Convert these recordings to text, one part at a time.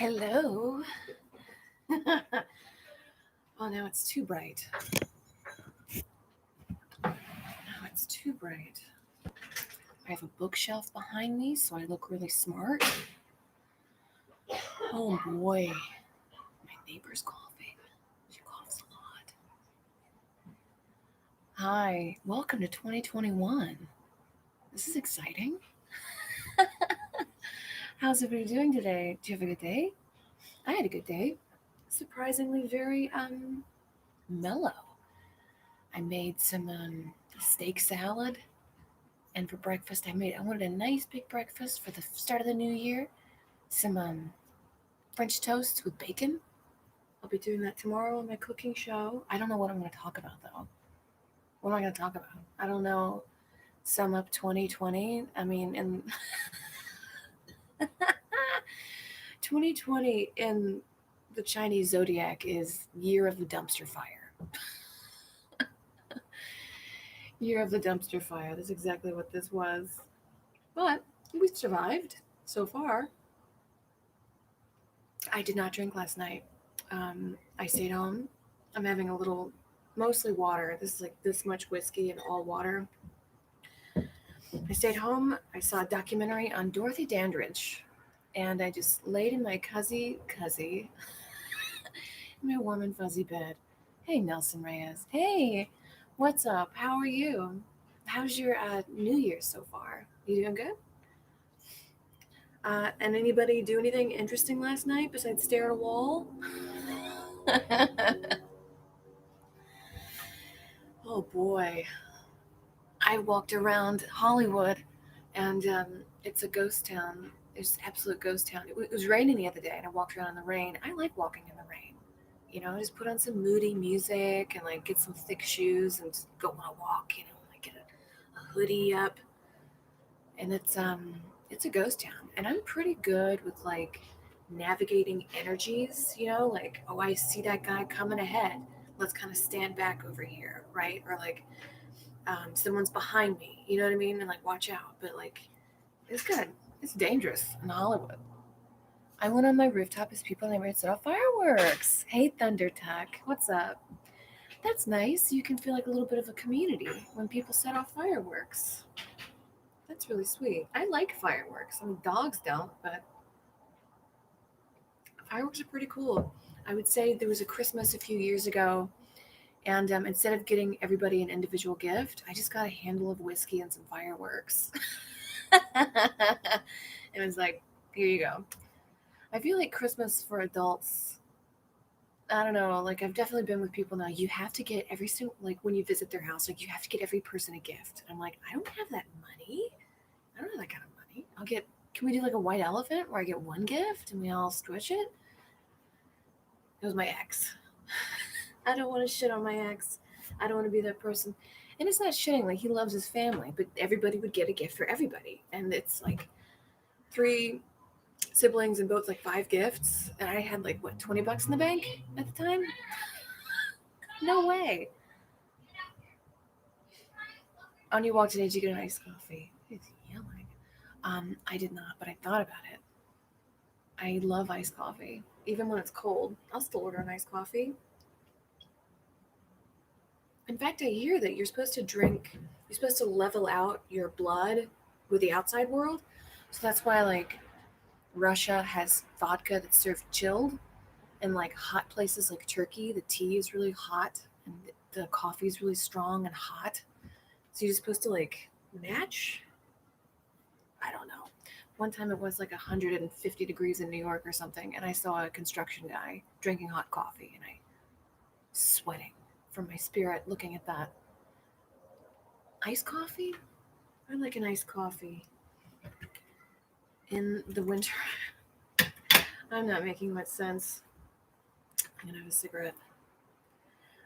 Hello. Oh, now it's too bright. Now it's too bright. I have a bookshelf behind me, so I look really smart. Oh boy, my neighbor's coughing. She coughs a lot. Hi, welcome to 2021. This is exciting. How's everybody doing today? Do you have a good day? I had a good day. Surprisingly, very mellow. I made some steak salad. And for breakfast, I wanted a nice big breakfast for the start of the new year. Some French toast with bacon. I'll be doing that tomorrow on my cooking show. I don't know what I'm going to talk about though. What am I going to talk about? I don't know. Sum up 2020. I mean, in 2020 in the Chinese zodiac is year of the dumpster fire. Year of the dumpster fire. That's exactly what this was. But we survived so far. I did not drink last night. I stayed home. I'm having a little, mostly water. This is like this much whiskey and all water. I stayed home. I saw a documentary on Dorothy Dandridge, and I just laid in my cuzzy, in my warm and fuzzy bed. Hey, Nelson Reyes. Hey, what's up? How are you? How's your New Year so far? You doing good? And anybody do anything interesting last night besides stare at a wall? Oh boy. I walked around Hollywood, and it's a ghost town. It's absolute ghost town. It was raining the other day, and I walked around in the rain. I like walking in the rain. Just put on some moody music and like get some thick shoes and just go on a walk. Like get a hoodie up, and it's a ghost town, and I'm pretty good with like navigating energies. Like, oh, I see that guy coming ahead. Let's kind of stand back over here, right? Or like someone's behind me, you know what I mean? And like, watch out. But like, it's good. It's dangerous in Hollywood. I went on my rooftop as people in the neighborhood set off fireworks. Hey, Thunder Tuck, what's up? That's nice. You can feel like a little bit of a community when people set off fireworks. That's really sweet. I like fireworks. I mean, dogs don't, but fireworks are pretty cool. I would say there was a Christmas a few years ago, and instead of getting everybody an individual gift, I just got a handle of whiskey and some fireworks. It was like, here you go. I feel like Christmas for adults, I don't know, like I've definitely been with people now. You have to get every single, like when you visit their house, like you have to get every person a gift. I'm like, I don't have that money. I don't have that kind of money. Can we do like a white elephant where I get one gift and we all switch it? It was my ex. I don't want to shit on my ex. I don't want to be that person. And it's not shitting, like he loves his family, but everybody would get a gift for everybody. And it's like 3 siblings and both like 5 gifts. And I had like, what, $20 in the bank at the time? No way. On your walk today, did you get an iced coffee? It's yelling. I did not, but I thought about it. I love iced coffee. Even when it's cold, I'll still order an iced coffee. In fact, I hear that you're supposed to level out your blood with the outside world. So that's why, like, Russia has vodka that's served chilled, and like hot places like Turkey, the tea is really hot and the coffee is really strong and hot. So you're supposed to like match. I don't know. One time it was like 150 degrees in New York or something, and I saw a construction guy drinking hot coffee, and I sweating from my spirit looking at that. Iced coffee? I like an iced coffee in the winter. I'm not making much sense. I'm gonna have a cigarette.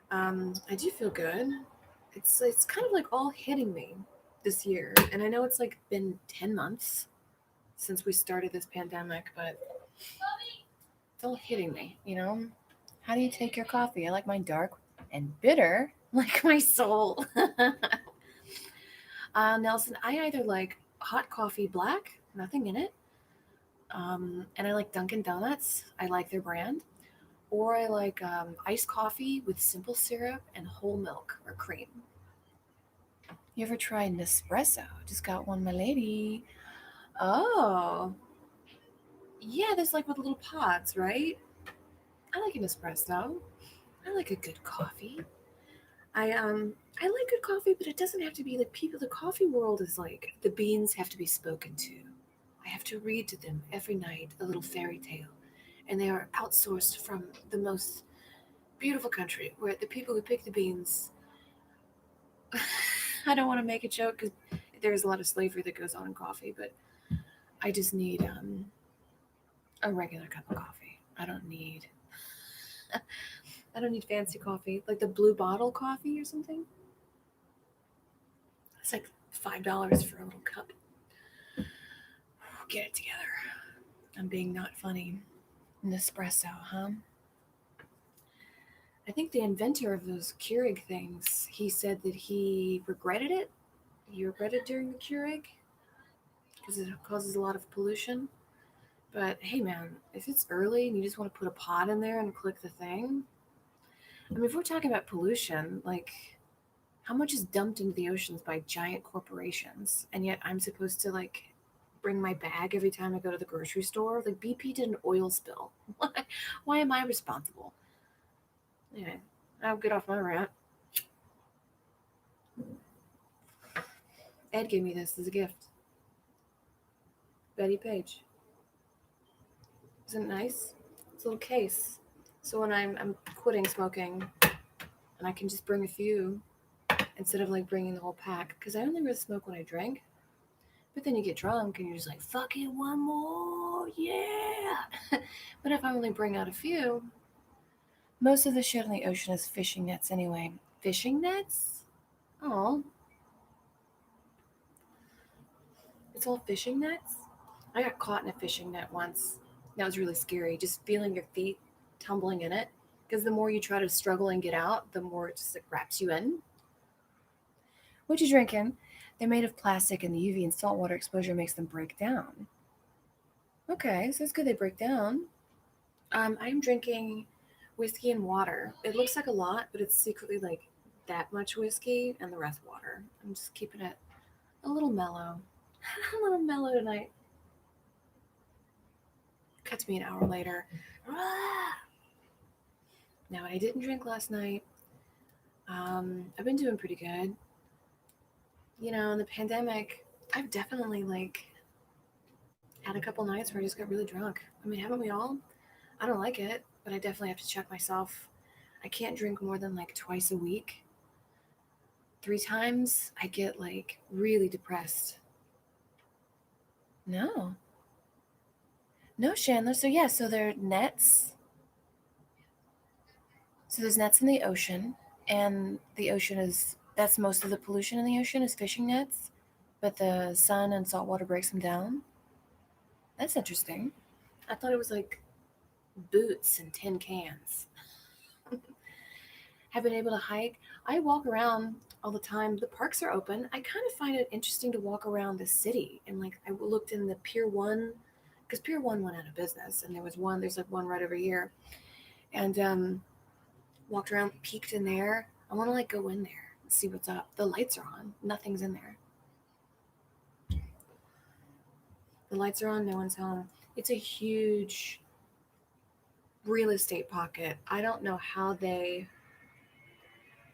I do feel good. It's kind of like all hitting me this year, and I know it's like been 10 months since we started this pandemic, but it's all hitting me. How do you take your coffee? I like mine dark and bitter, like my soul. Nelson, I either like hot coffee black, nothing in it, And I like Dunkin' Donuts. I like their brand. Or I like iced coffee with simple syrup and whole milk or cream. You ever tried Nespresso? Just got one, my lady. Oh, yeah, there's like with little pods, right? I like an espresso. I like a good coffee. I like good coffee, but it doesn't have to be like people. The coffee world is like the beans have to be spoken to. I have to read to them every night a little fairy tale, and they are outsourced from the most beautiful country where the people who pick the beans. I don't want to make a joke because there's a lot of slavery that goes on in coffee, but I just need a regular cup of coffee. I don't need fancy coffee like the blue bottle coffee or something. It's like $5 for a little cup. Get it together. I'm being not funny. Nespresso, huh? I think the inventor of those Keurig things, he said that he regretted it. He regretted during the Keurig because it causes a lot of pollution. But hey, man, if it's early and you just want to put a pot in there and click the thing, I mean, if we're talking about pollution, like how much is dumped into the oceans by giant corporations, and yet I'm supposed to like bring my bag every time I go to the grocery store? Like BP did an oil spill. Why am I responsible? Anyway, I'll get off my rant. Ed gave me this as a gift. Betty Page. Isn't it nice? It's a little case. So when I'm quitting smoking, and I can just bring a few instead of like bringing the whole pack, because I only really smoke when I drink. But then you get drunk and you're just like, fuck it, one more, yeah. But if I only bring out a few, most of the shit in the ocean is fishing nets anyway. Fishing nets? Oh, it's all fishing nets? I got caught in a fishing net once. That was really scary, just feeling your feet tumbling in it. Because the more you try to struggle and get out, the more it just like wraps you in. What you drinking? They're made of plastic, and the UV and saltwater exposure makes them break down. Okay, so it's good they break down. I'm drinking whiskey and water. It looks like a lot, but it's secretly like that much whiskey and the rest water. I'm just keeping it a little mellow. A little mellow tonight. Cut to me an hour later. Now, I didn't drink last night. I've been doing pretty good. You know, in the pandemic, I've definitely like had a couple nights where I just got really drunk. I mean, haven't we all? I don't like it, but I definitely have to check myself. I can't drink more than like twice a week. 3 times, I get like really depressed. No, no, Chandler. So yeah, so there are nets. So there's nets in the ocean, and the ocean is that's most of the pollution in the ocean is fishing nets, but the sun and salt water breaks them down. That's interesting. I thought it was like boots and tin cans. Have been able to hike. I walk around all the time. The parks are open. I kind of find it interesting to walk around the city. And like I looked in the Pier 1 because Pier 1 went out of business, and there's like one right over here. And walked around, peeked in there. I want to like go in there and see what's up. The lights are on. Nothing's in there. The lights are on. No one's home. It's a huge real estate pocket. I don't know how they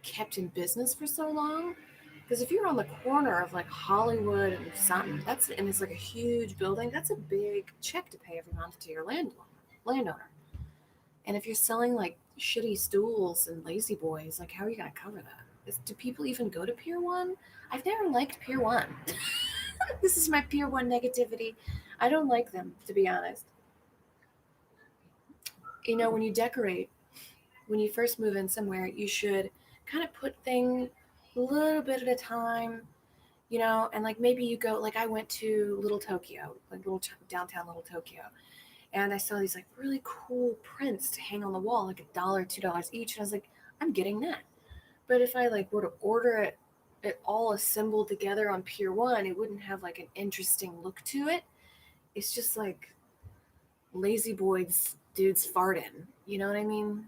kept in business for so long. Because if you're on the corner of like Hollywood and something, and it's like a huge building, that's a big check to pay every month to your landowner. And if you're selling like shitty stools and lazy boys, like how are you gonna cover that? Do people even go to Pier 1? I've never liked Pier 1. This is my Pier 1 negativity. I don't like them, to be honest. You know, when you decorate, when you first move in somewhere, you should kind of put things a little bit at a time, you know, and like maybe you go, like I went to Little Tokyo, like downtown Little Tokyo, and I saw these like really cool prints to hang on the wall, like $1, $2 each, and I was like, I'm getting that. But if I like were to order it all assembled together on Pier 1, it wouldn't have like an interesting look to it. It's just like lazy boys dudes farting. You know what I mean?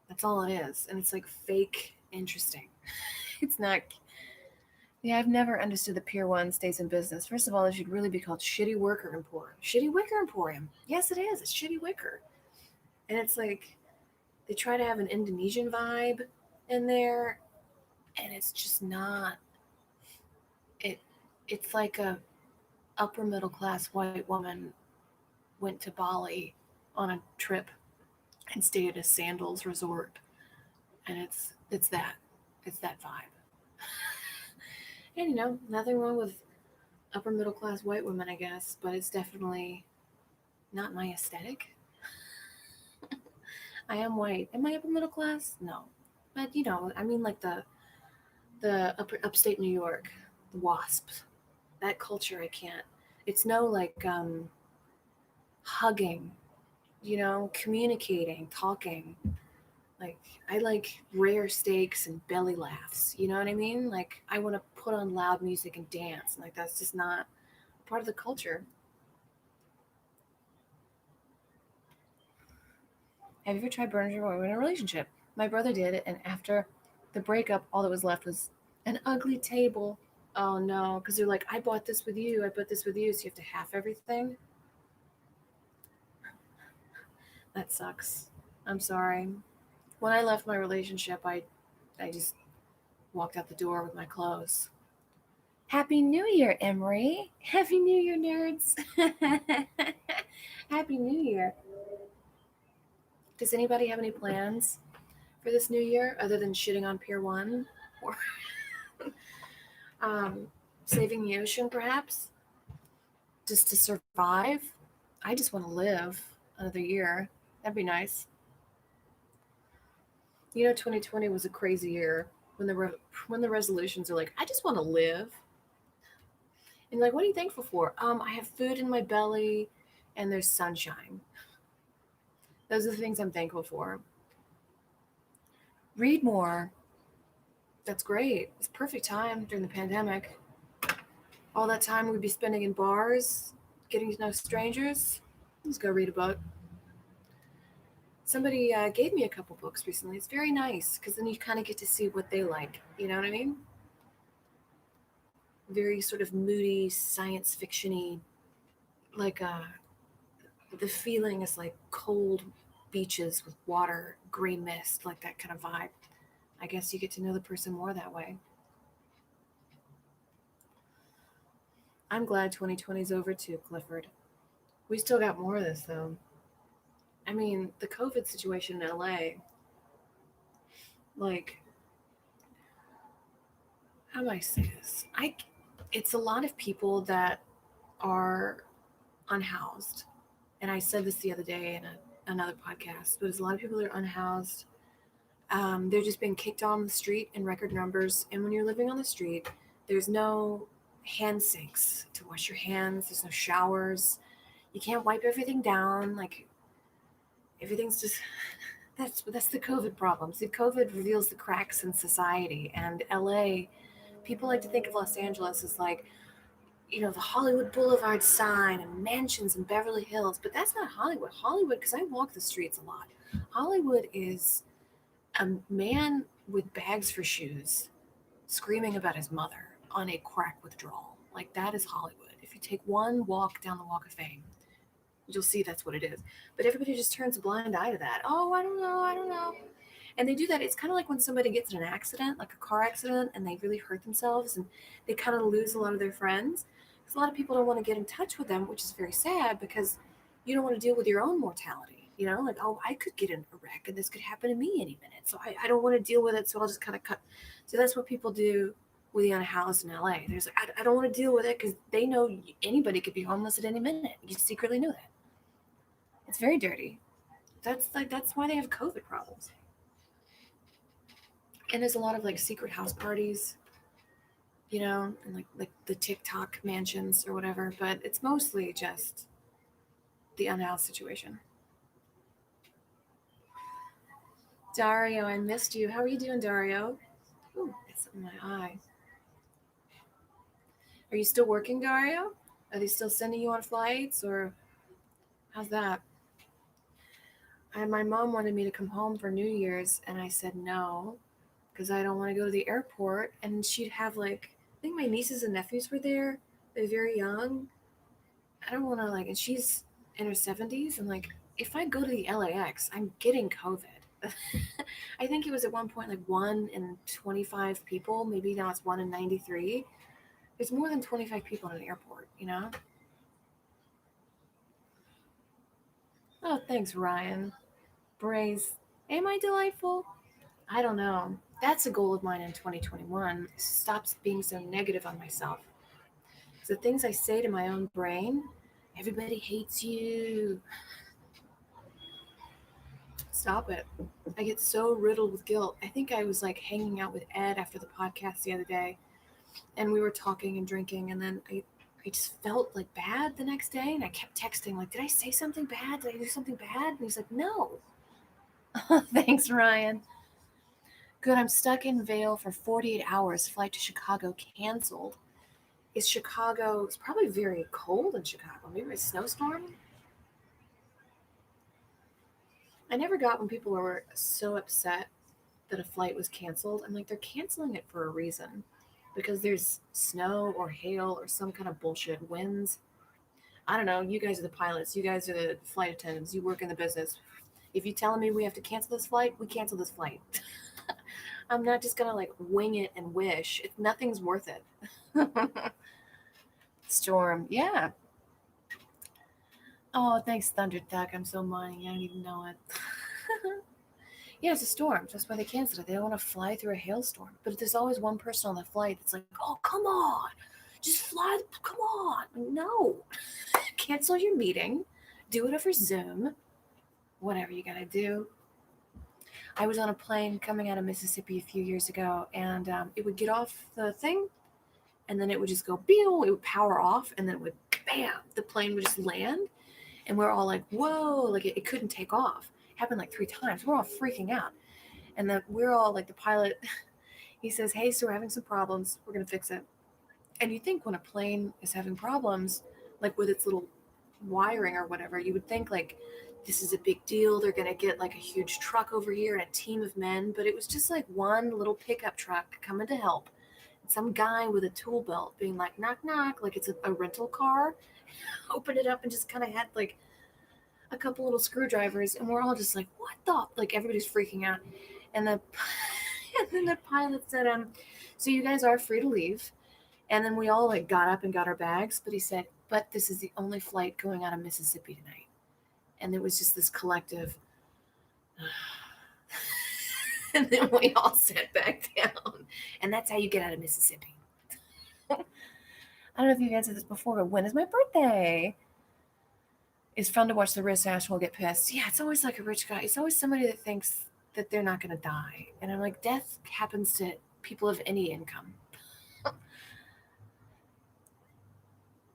That's all it is. And it's like fake interesting. It's not. Yeah, I've never understood the Pier 1 stays in business. First of all, it should really be called Shitty Worker Emporium. Shitty Wicker Emporium. Yes, it is. It's Shitty Wicker. And it's like they try to have an Indonesian vibe in there, and it's just not. It. It's like a upper middle class white woman went to Bali on a trip and stayed at a sandals resort, and it's that vibe. And nothing wrong with upper middle class white women, I guess, but it's definitely not my aesthetic. I am white. Am I upper middle class? No, but I mean, like the upstate New York, the WASP, that culture I can't. It's no like hugging, communicating, talking. Like I like rare steaks and belly laughs. You know what I mean? Like I want to put on loud music and dance. Like that's just not part of the culture. Have you ever tried burning your oil in a relationship? My brother did it, and after the breakup, all that was left was an ugly table. Oh no, because they're like, I bought this with you, I bought this with you, so you have to half everything. That sucks. I'm sorry. When I left my relationship, I just walked out the door with my clothes. Happy New Year, Emery. Happy New Year, nerds. Happy New Year. Does anybody have any plans for this new year other than shitting on Pier 1 or um, saving the ocean, perhaps? Just to survive? I just want to live another year. That'd be nice. 2020 was a crazy year when the resolutions are like, I just want to live. And like, what are you thankful for? I have food in my belly and there's sunshine. Those are the things I'm thankful for. Read more. That's great. It's perfect time during the pandemic. All that time we'd be spending in bars, getting to know strangers. Let's go read a book. Somebody gave me a couple books recently. It's very nice because then you kind of get to see what they like. You know what I mean? Very sort of moody, science fictiony. Like the feeling is like cold beaches with water, gray mist, like that kind of vibe. I guess you get to know the person more that way. I'm glad 2020 is over too, Clifford. We still got more of this though. I mean, the COVID situation in LA, like, how do I say this? It's a lot of people that are unhoused, and I said this the other day in another podcast. But there's a lot of people that are unhoused. They're just being kicked on the street in record numbers, and when you're living on the street, there's no hand sinks to wash your hands. There's no showers. You can't wipe everything down. Like everything's just that's the COVID problem. See, COVID reveals the cracks in society, and LA. People like to think of Los Angeles as like, the Hollywood Boulevard sign and mansions in Beverly Hills, but that's not Hollywood. Hollywood, because I walk the streets a lot. Hollywood is a man with bags for shoes screaming about his mother on a crack withdrawal. Like that is Hollywood. If you take one walk down the Walk of Fame, you'll see that's what it is. But everybody just turns a blind eye to that. Oh, I don't know, I don't know. And they do that. It's kind of like when somebody gets in an accident, like a car accident, and they really hurt themselves and they kind of lose a lot of their friends. Because a lot of people don't want to get in touch with them, which is very sad because you don't want to deal with your own mortality. Like, oh, I could get in a wreck and this could happen to me any minute. So I don't want to deal with it. So I'll just kind of cut. So that's what people do with the unhoused in LA. There's like, I don't want to deal with it because they know anybody could be homeless at any minute. You secretly know that. It's very dirty. That's why they have COVID problems. And there's a lot of like secret house parties, and like the TikTok mansions or whatever, but it's mostly just the unhoused situation. Dario, I missed you. How are you doing, Dario? Ooh, it's in my eye. Are you still working, Dario? Are they still sending you on flights, or How's that? My mom wanted me to come home for New Year's, and I said no because I don't want to go to the airport. And she'd have like, I think my nieces and nephews were there. They're very young. I don't want to like, and she's in her 70s. And like, if I go to the LAX, I'm getting COVID. I think it was at one point like 1 in 25 people. Maybe now it's 1 in 93. There's more than 25 people in an airport, you know? Oh, thanks, Ryan. Braze. Am I delightful? I don't know. That's a goal of mine in 2021. Stop being so negative on myself. The things I say to my own brain, everybody hates you. Stop it. I get so riddled with guilt. I think I was like hanging out with Ed after the podcast the other day, and we were talking and drinking, and then I just felt like bad the next day, and I kept texting like, "Did I say something bad? Did I do something bad?" And he's like, "No." Thanks, Ryan. Good. I'm stuck in Vail for 48 hours. Flight to Chicago canceled. Is Chicago? It's probably very cold in Chicago. Maybe a snowstorm. I never got when people were so upset that a flight was canceled. I'm like, they're canceling it for a reason because there's snow or hail or some kind of bullshit winds. I don't know. You guys are the pilots. You guys are the flight attendants. You work in the business. If you're telling me we have to cancel this flight, we cancel this flight. I'm not just gonna like wing it and wish. Nothing's worth it. Storm, yeah. Oh, thanks, Thunder Duck. I'm so mining. I don't even know it. Yeah, it's a storm. That's why they canceled it. They don't want to fly through a hailstorm. But there's always one person on the flight that's like, "Oh, come on, just fly. Come on." No, cancel your meeting. Do it over Zoom. Whatever you gotta do. I was on a plane coming out of Mississippi a few years ago, and it would get off the thing, and then it would just go, "Beow," it would power off, and then it would, bam, the plane would just land. And we're all like, "Whoa," like it couldn't take off. It happened like 3 times. We're all freaking out. And then we're all like, the pilot, he says, "Hey, so we're having some problems. We're going to fix it." And you think when a plane is having problems, like with its little wiring or whatever, you would think like, this is a big deal. They're going to get like a huge truck over here and a team of men. But it was just like one little pickup truck coming to help. And some guy with a tool belt being like, "Knock, knock," like it's a rental car. Opened it up and just kind of had like a couple little screwdrivers. And we're all just like, "What the?" Like everybody's freaking out. And the and then the pilot said, "So you guys are free to leave." And then we all like got up and got our bags, but he said, "But this is the only flight going out of Mississippi tonight." And it was just this collective and then we all sat back down. And that's how you get out of Mississippi. I don't know if you've answered this before, but when is my birthday? It's fun to watch the rich asshole get pissed. Yeah, it's always like a rich guy. It's always somebody that thinks that they're not going to die. And I'm like, death happens to people of any income.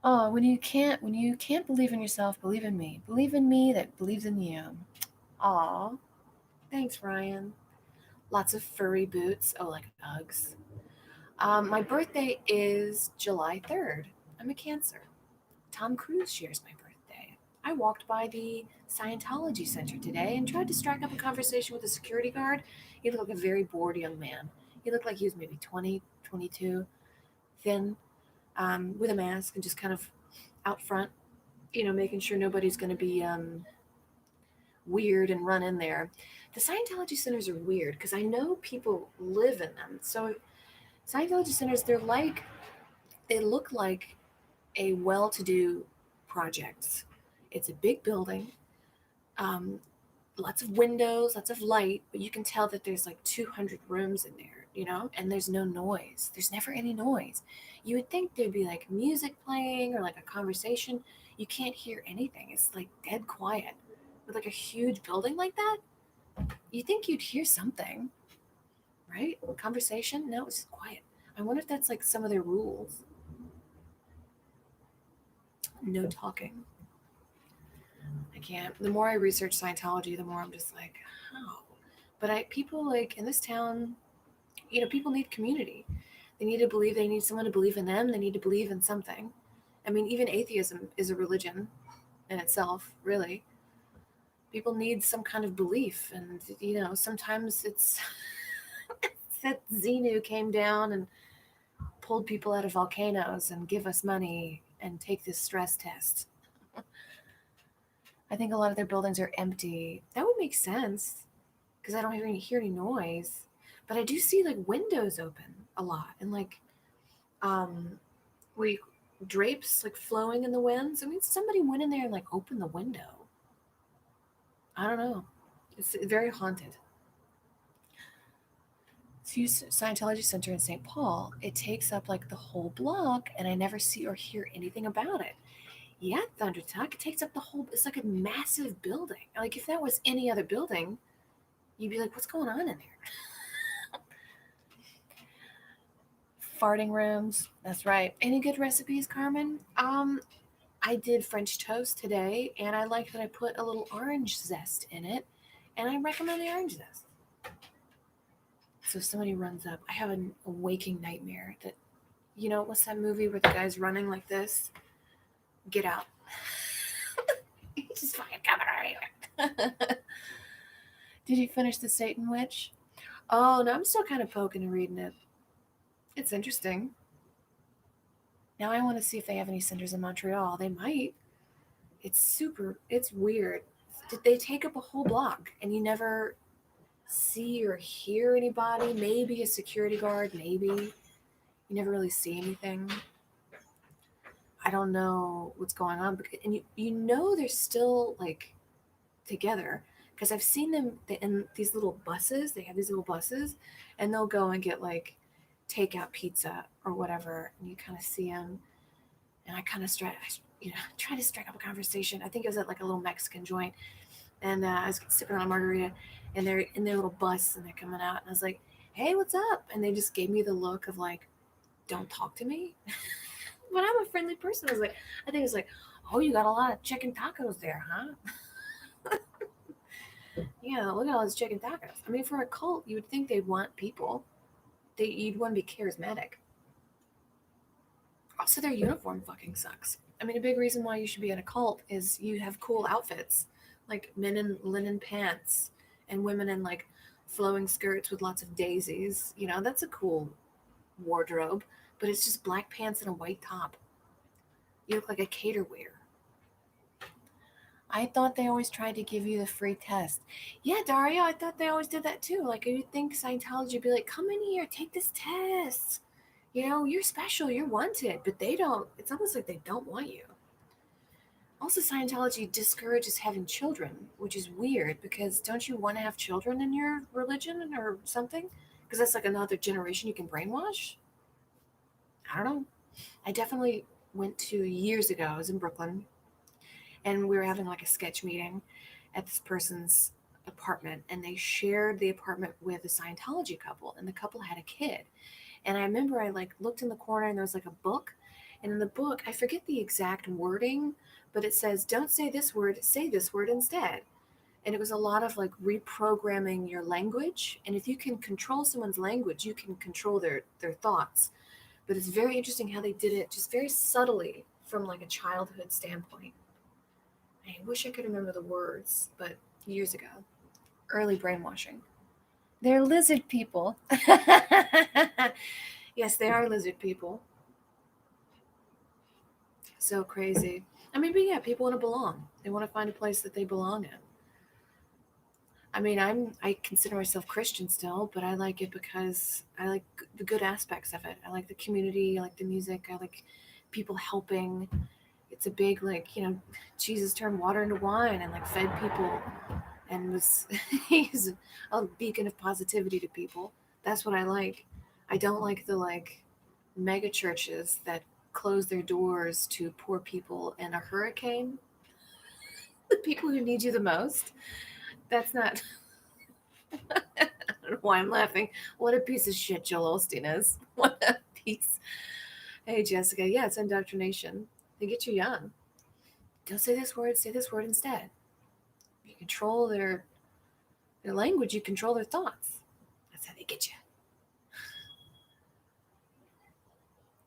Oh, when you can't believe in yourself, believe in me. Believe in me that believes in you. Aw, thanks, Ryan. Lots of furry boots. Oh, like Uggs. My birthday is July 3rd. I'm a Cancer. Tom Cruise shares my birthday. I walked by the Scientology Center today and tried to strike up a conversation with a security guard. He looked like a very bored young man. He looked like he was maybe 20, 22, thin, with a mask and just kind of out front, making sure nobody's going to be weird and run in there. The Scientology centers are weird because I know people live in them. So Scientology centers, they look like a well-to-do project. It's a big building, um, lots of windows, lots of light, but you can tell that there's like 200 rooms in there, and there's no noise. There's never any noise. You would think there'd be like music playing or like a conversation. You can't hear anything. It's like dead quiet. With like a huge building like that, you think you'd hear something, right? Conversation? No, it's quiet. I wonder if that's like some of their rules. No talking. I can't. The more I research Scientology, the more I'm just like, how? But people like in this town, people need community. They need to believe. They need someone to believe in them. They need to believe in something. I mean, even atheism is a religion, in itself, really. People need some kind of belief, and sometimes it's that Xenu came down and pulled people out of volcanoes and give us money and take this stress test. I think a lot of their buildings are empty. That would make sense because I don't hear any noise. But I do see like windows open a lot, and like um we drapes like flowing in the winds. I mean, somebody went in there and like opened the window. I don't know. It's very haunted. Scientology Center in St. Paul, it takes up like the whole block, and I never see or hear anything about it. Yeah, Thundertuck, it takes up the whole. It's like a massive building. Like if that was any other building, you'd be like, "What's going on in there?" Farting rooms. That's right. Any good recipes, Carmen? I did French toast today, and I like that I put a little orange zest in it, and I recommend the orange zest. So if somebody runs up, I have a waking nightmare that, what's that movie where the guy's running like this? Get out. He's just fucking coming right here. Did you finish The Satan Witch? Oh, no, I'm still kind of poking and reading it. It's interesting. Now I want to see if they have any centers in Montreal. They might. It's weird. They take up a whole block, and you never see or hear anybody. Maybe a security guard, maybe. You never really see anything. I don't know what's going on, and they're still like together because I've seen them in these little buses. They have these little buses, and they'll go and get like takeout pizza or whatever, and you kind of see them. And I kind of try to strike up a conversation. I think it was at like a little Mexican joint, and I was sipping on a margarita, and they're in their little bus, and they're coming out, and I was like, "Hey, what's up?" And they just gave me the look of like, "Don't talk to me." But I'm a friendly person. I think it was like, "Oh, you got a lot of chicken tacos there, huh?" Yeah, look at all those chicken tacos. I mean, for a cult, you would think they'd want people. You'd want to be charismatic. Also, their uniform fucking sucks. I mean, a big reason why you should be in a cult is you have cool outfits, like men in linen pants and women in like flowing skirts with lots of daisies. That's a cool wardrobe, but it's just black pants and a white top. You look like a caterware. I thought they always tried to give you the free test. Yeah, Dario, I thought they always did that too. Like, you'd think Scientology would be like, come in here, take this test. You're special, you're wanted, but they don't. It's almost like they don't want you. Also, Scientology discourages having children, which is weird because don't you want to have children in your religion or something? Because that's like another generation you can brainwash? I don't know. I definitely went to years ago. I was in Brooklyn, and we were having like a sketch meeting at this person's apartment, and they shared the apartment with a Scientology couple, and the couple had a kid. And I remember I like looked in the corner, and there was like a book, and in the book I forget the exact wording, but it says, don't say this word, say this word instead. And it was a lot of like reprogramming your language, and if you can control someone's language, you can control their thoughts. But it's very interesting how they did it, just very subtly from like a childhood standpoint. I wish I could remember the words, but years ago. Early brainwashing. They're lizard people. Yes, they are lizard people. So crazy. I mean, but yeah, people want to belong. They want to find a place that they belong in. I mean, I consider myself Christian still, but I like it because I like the good aspects of it. I like the community, I like the music, I like people helping. It's a big like, Jesus turned water into wine and like fed people and was he's a beacon of positivity to people. That's what I like. I don't like the like mega churches that close their doors to poor people in a hurricane. The people who need you the most. That's not. I don't know why I'm laughing. What a piece of shit Joel Osteen is. What a piece. Hey, Jessica. Yeah, it's indoctrination. They get you young. Don't say this word. Say this word instead. You control their language. You control their thoughts. That's how they get you.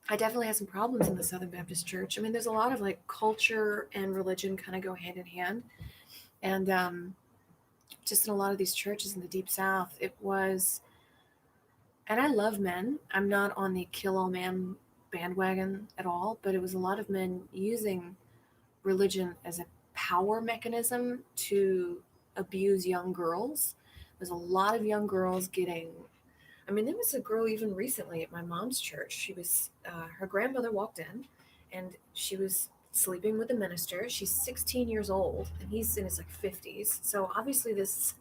I definitely had some problems in the Southern Baptist Church. I mean, there's a lot of like culture and religion kind of go hand in hand. And just in a lot of these churches in the Deep South, it was, and I love men. I'm not on the kill all man bandwagon at all, but it was a lot of men using religion as a power mechanism to abuse young girls. There's a lot of young girls getting. I mean, there was a girl even recently at my mom's church. She was, her grandmother walked in and she was sleeping with the minister. She's 16 years old and he's in his like 50s. So obviously this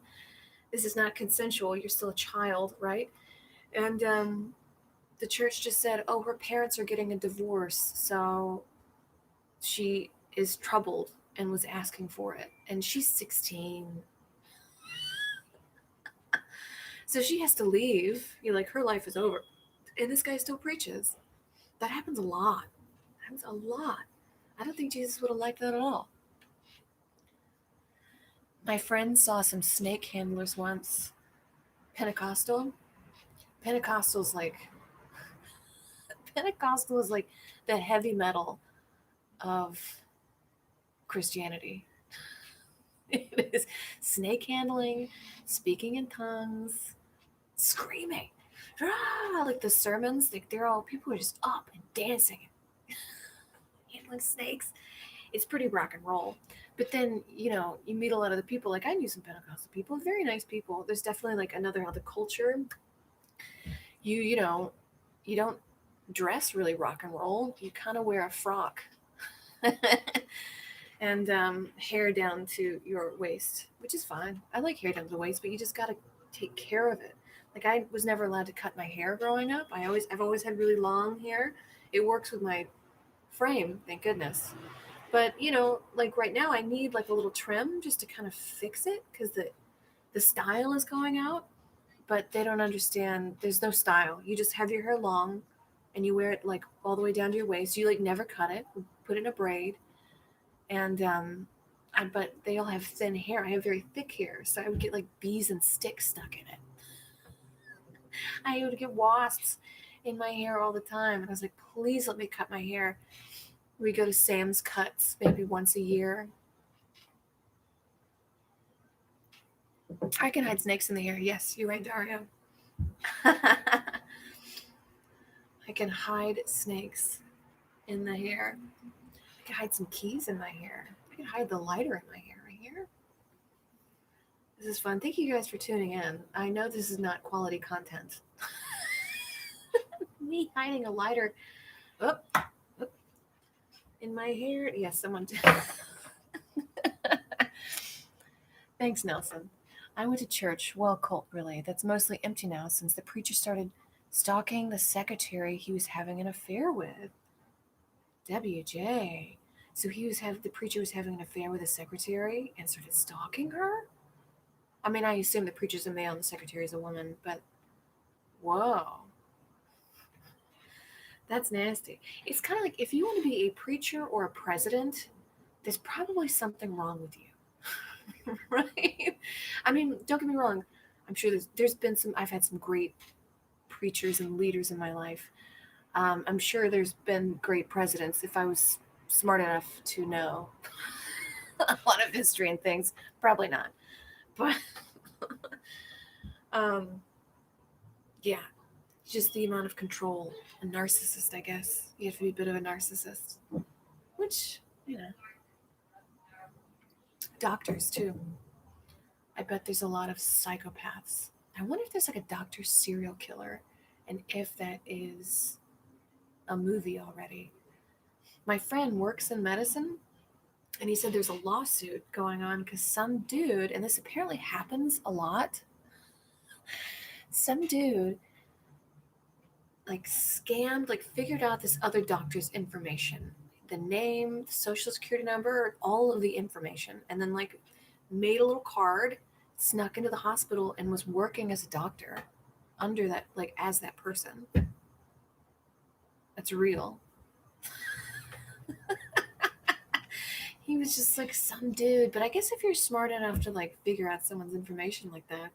is not consensual. You're still a child, right? And the church just said, oh, her parents are getting a divorce. So she is troubled and was asking for it. And she's 16. So she has to leave. You know, like her life is over. And this guy still preaches. That happens a lot. That happens a lot. I don't think Jesus would have liked that at all. My friend saw some snake handlers once. Pentecostal. Pentecostal's like Pentecostal is like the heavy metal of Christianity. It is snake handling, speaking in tongues, screaming. Like the sermons, like they're all people are just up and dancing, handling snakes. It's pretty rock and roll. But then, you know, you meet a lot of the people. Like I knew some Pentecostal people, very nice people. There's definitely like another culture. You know, you don't dress really rock and roll. You kind of wear a frock and hair down to your waist, which is fine. I like hair down to the waist, but you just got to take care of it. Like I was never allowed to cut my hair growing up. I've always had really long hair. It works with my frame, thank goodness. But you know, like right now, I need like a little trim just to kind of fix it because the style is going out. But they don't understand. There's no style. You just have your hair long, and you wear it like all the way down to your waist. You like never cut it. Put it in a braid, and but they all have thin hair. I have very thick hair, so I would get like bees and sticks stuck in it. I would get wasps in my hair all the time, and I was like, please let me cut my hair. We go to Sam's Cuts maybe once a year. I can hide snakes in the hair. Yes, you're right, Dario. I can hide snakes in the hair. I can hide some keys in my hair. I can hide the lighter in my hair right here. This is fun. Thank you guys for tuning in. I know this is not quality content. Me hiding a lighter in my hair. Yes, someone did. Thanks, Nelson. I went to church, well, cult really, that's mostly empty now since the preacher started stalking the secretary he was having an affair with. WJ. So the preacher was having an affair with a secretary and started stalking her? I mean, I assume the preacher's a male and the secretary's a woman, but whoa. That's nasty. It's kind of like if you want to be a preacher or a president, there's probably something wrong with you. Right? I mean, don't get me wrong. I'm sure there's been I've had some great preachers and leaders in my life. I'm sure there's been great presidents if I was smart enough to know a lot of history and things. Probably not. But um, yeah, just the amount of control. A narcissist, I guess. You have to be a bit of a narcissist. Which, you know, doctors too. I bet there's a lot of psychopaths. I wonder if there's like a doctor serial killer and if that is a movie already. My friend works in medicine and he said there's a lawsuit going on because some dude, and this apparently happens a lot, some dude like scammed, like figured out this other doctor's information, the name, the social security number, all of the information, and then like made a little card, snuck into the hospital, and was working as a doctor under that, like as that person. That's real. He was just like some dude, but I guess if you're smart enough to like figure out someone's information like that,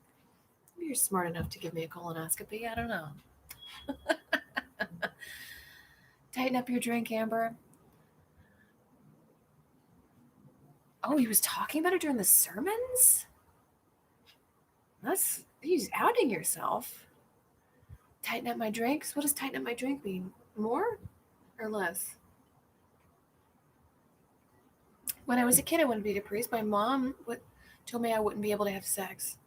maybe you're smart enough to give me a colonoscopy. I don't know. Tighten up your drink, Amber. Oh, he was talking about it during the sermons? He's outing yourself. Tighten up my drinks? What does tighten up my drink mean? More or less? When I was a kid, I wanted to be a priest. My mom told me I wouldn't be able to have sex.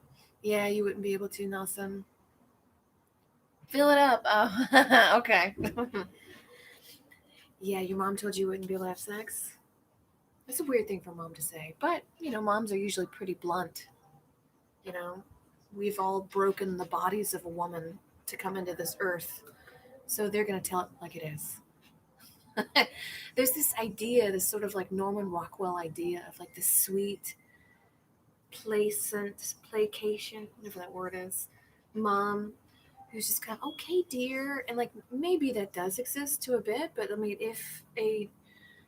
Yeah, you wouldn't be able to, Nelson. Fill it up. Oh, okay. Yeah, your mom told you wouldn't be able to have sex? That's a weird thing for mom to say. But, moms are usually pretty blunt. You know, we've all broken the bodies of a woman to come into this earth. So they're going to tell it like it is. There's this idea, this sort of like Norman Rockwell idea of like the sweet, placation, whatever that word is, mom who's just kind of, okay, dear. And like maybe that does exist to a bit, but I mean, if a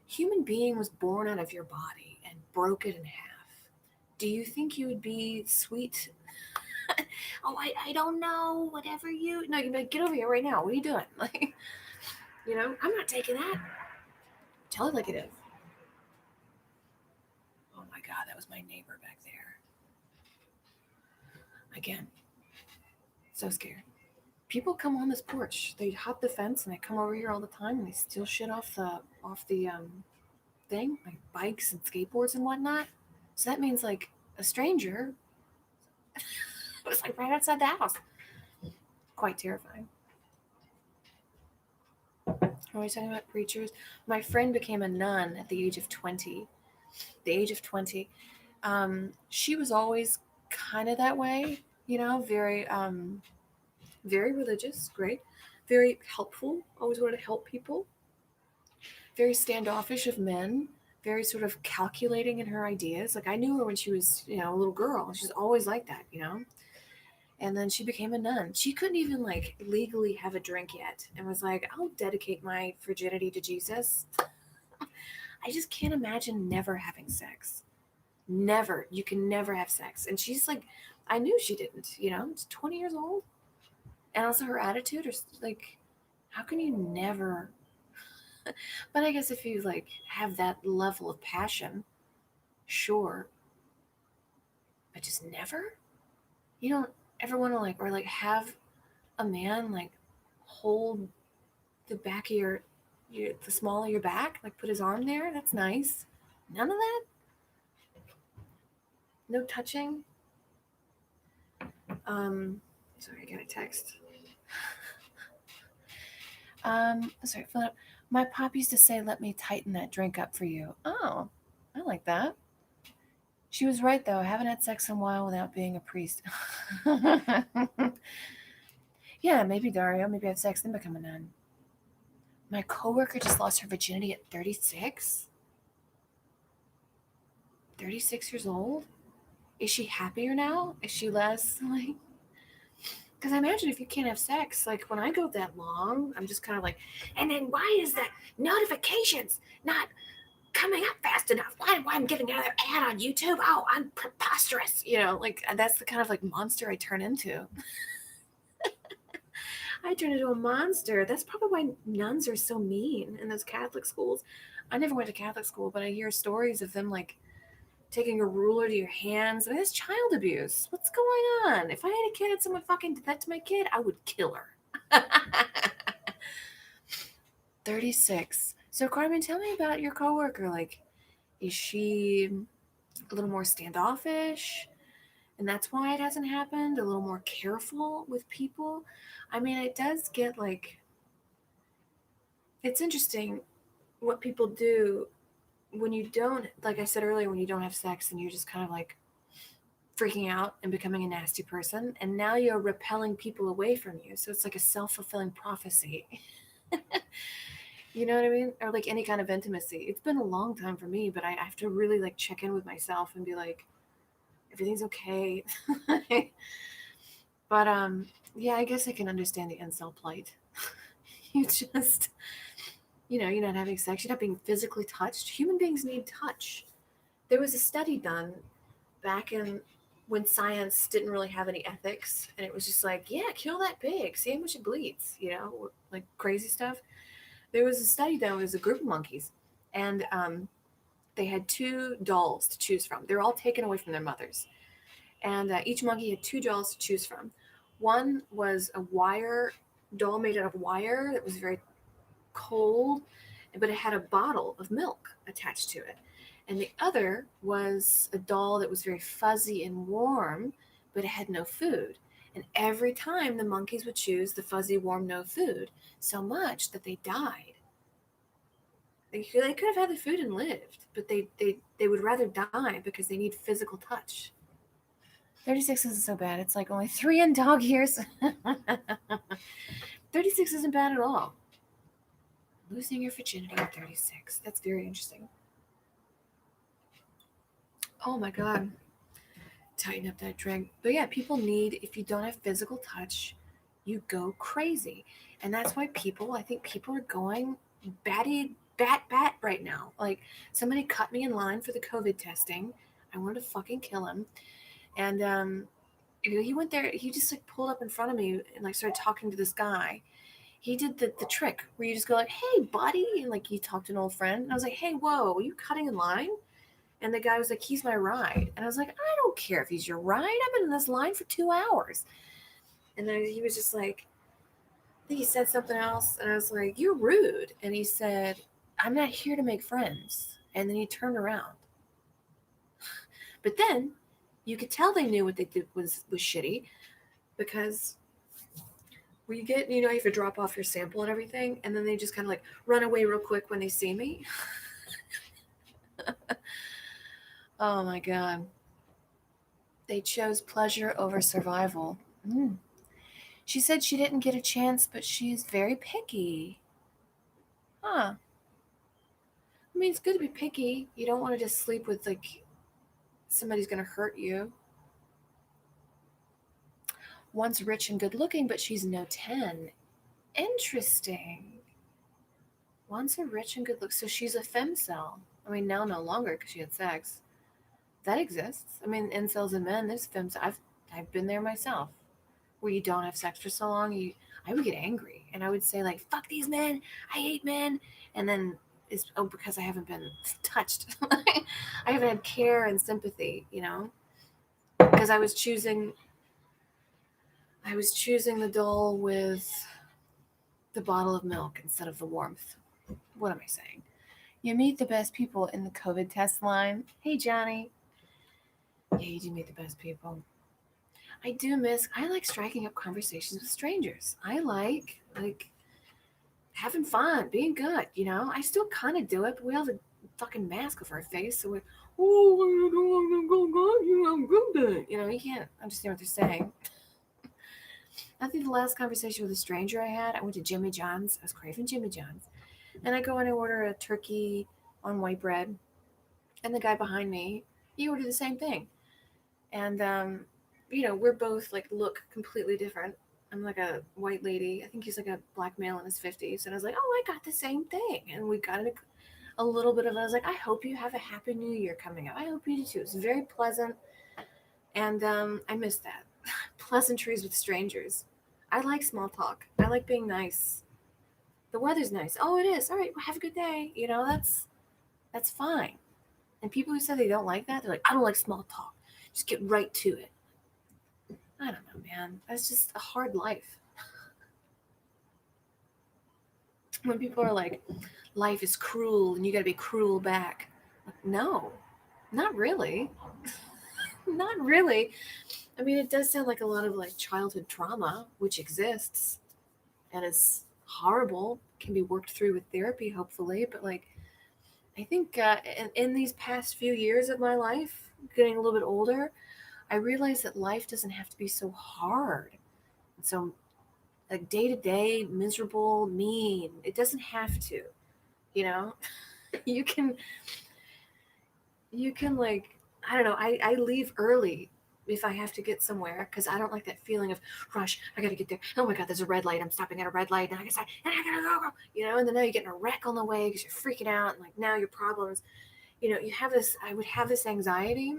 human being was born out of your body and broke it in half, do you think you would be sweet? Oh, I don't know, whatever you. No, you'd be like, get over here right now. What are you doing? Like, I'm not taking that. Tell it like it is. Oh my God, that was my neighbor back there. Again, so scared. People come on this porch. They hop the fence and they come over here all the time and they steal shit off the thing, like bikes and skateboards and whatnot. So that means like a stranger was like right outside the house. Quite terrifying. Are we talking about preachers? My friend became a nun at the age of 20. The age of 20. She was always kind of that way, very religious, great, very helpful, always wanted to help people, very standoffish of men, very sort of calculating in her ideas. Like I knew her when she was, a little girl. She's always like that. And then she became a nun. She couldn't even like legally have a drink yet and was like, I'll dedicate my virginity to Jesus. I just can't imagine never having sex. Never. You can never have sex. And she's like, I knew she didn't, she's 20 years old. And also her attitude is like, how can you never? But I guess if you like have that level of passion, sure. But just never? You don't ever want to like, or like have a man like hold the back of the small of your back, like put his arm there? That's nice. None of that? No touching? Sorry, I got a text. Sorry, Philip. My pop used to say, let me tighten that drink up for you. Oh, I like that. She was right, though. I haven't had sex in a while without being a priest. Yeah, maybe Dario. Maybe have sex, then become a nun. My coworker just lost her virginity at 36? 36 years old? Is she happier now? Is she less, like... Because I imagine if you can't have sex, like when I go that long, I'm just kind of like, and then why is the notifications not coming up fast enough? Why I'm getting another ad on YouTube? Oh, I'm preposterous. Like that's the kind of like monster I turn into. I turn into a monster. That's probably why nuns are so mean in those Catholic schools. I never went to Catholic school, but I hear stories of them like taking a ruler to your hands. I mean, that's child abuse. What's going on? If I had a kid and someone fucking did that to my kid, I would kill her. 36. So, Carmen, tell me about your coworker. Like, is she a little more standoffish? And that's why it hasn't happened? A little more careful with people? I mean, it does get like, it's interesting what people do when you don't, like I said earlier, when you don't have sex and you're just kind of like freaking out and becoming a nasty person. And now you're repelling people away from you. So it's like a self-fulfilling prophecy. You know what I mean? Or like any kind of intimacy. It's been a long time for me, but I have to really like check in with myself and be like, everything's okay. But yeah, I guess I can understand the incel plight. You just, you're not having sex, you're not being physically touched. Human beings need touch. There was a study done back in when science didn't really have any ethics, and it was just like, yeah, kill that pig, see how much it bleeds, like crazy stuff. There was a study done. It was a group of monkeys, and they had two dolls to choose from. They were all taken away from their mothers, and each monkey had two dolls to choose from. One was a wire doll made out of wire that was very cold, but it had a bottle of milk attached to it. And the other was a doll that was very fuzzy and warm, but it had no food. And every time the monkeys would choose the fuzzy, warm, no food, so much that they died. They could have had the food and lived, but they would rather die because they need physical touch. 36 isn't so bad. It's like only 3 in dog years. 36 isn't bad at all. Losing your virginity at 36. That's very interesting. Oh my God. Tighten up that drink. But yeah, people need, if you don't have physical touch, you go crazy. And that's why I think people are going bat right now. Like, somebody cut me in line for the COVID testing. I wanted to fucking kill him. And he went there, he just like pulled up in front of me and like started talking to this guy. He did the trick where you just go like, "Hey, buddy," and like you talk to an old friend. And I was like, "Hey, whoa, are you cutting in line?" And the guy was like, "He's my ride." And I was like, "I don't care if he's your ride. I've been in this line for 2 hours." And then he was just like, I think he said something else, and I was like, "You're rude." And he said, "I'm not here to make friends." And then he turned around. But then you could tell they knew what they did was shitty, because we get, you have to drop off your sample and everything, and then they just kind of like run away real quick when they see me. Oh my God. They chose pleasure over survival. Mm. She said she didn't get a chance, but she's very picky. Huh. I mean, it's good to be picky. You don't want to just sleep with like somebody's going to hurt you. One's rich and good looking, but she's no 10. Interesting. One's a rich and good look. So she's a femcel. I mean, now no longer because she had sex. That exists. I mean, incels and men, there's femcel. I've been there myself, where you don't have sex for so long. I would get angry and I would say like, "Fuck these men. I hate men." And then it's because I haven't been touched. I haven't had care and sympathy, because I was choosing the doll with the bottle of milk instead of the warmth. What am I saying? You meet the best people in the COVID test line. Hey, Johnny. Yeah, you do meet the best people. I like striking up conversations with strangers. I like having fun, being good, I still kind of do it, but we have a fucking mask over our face, so we're, I'm good. You can't understand what they're saying. I think the last conversation with a stranger I had, I went to Jimmy John's. I was craving Jimmy John's. And I go and I order a turkey on white bread. And the guy behind me, he ordered the same thing. And, we're both like look completely different. I'm like a white lady. I think he's like a black male in his 50s. And I was like, "Oh, I got the same thing." And we got a little bit of it. I was like, "I hope you have a happy new year coming up. I hope you do too." It's very pleasant. And I miss that. Pleasantries with strangers. I like small talk. I like being nice. The weather's nice. Oh, it is. All right, well, have a good day. That's fine. And people who say they don't like that, they're like, "I don't like small talk. Just get right to it." I don't know, man. That's just a hard life. When people are like, "Life is cruel and you got to be cruel back." Like, no, not really. Not really. I mean, it does sound like a lot of like childhood trauma, which exists and is horrible, can be worked through with therapy, hopefully. But like, I think in these past few years of my life, getting a little bit older, I realized that life doesn't have to be so hard. And so, like, day to day, miserable, mean. It doesn't have to, you know? you can, like, I don't know, I leave early if I have to get somewhere because I don't like that feeling of rush. I got to get there. Oh my God, there's a red light. I'm stopping at a red light. And I gotta go. And then now you're getting a wreck on the way because you're freaking out. And like now your problems, you have this, I would have this anxiety.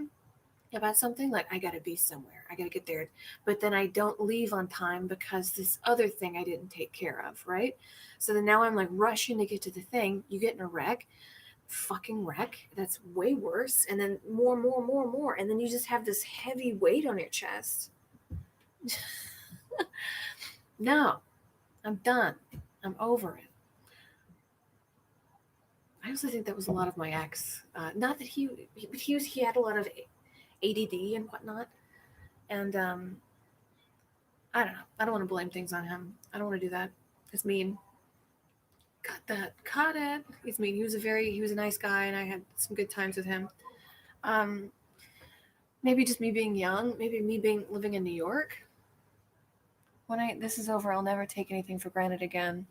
about something, like I gotta be somewhere, I gotta get there, but then I don't leave on time because this other thing I didn't take care of, right? So then now I'm like rushing to get to the thing. You get in a wreck, fucking wreck. That's way worse. And then more, and then you just have this heavy weight on your chest. No, I'm done. I'm over it. I also think that was a lot of my ex. Not that he had a lot of ADD and whatnot, and I don't know. I don't want to blame things on him. I don't want to do that. It's mean. Cut that. Cut it. It's mean. He was a nice guy, and I had some good times with him. Um, maybe just me being young. Maybe me being living in New York. When this is over, I'll never take anything for granted again.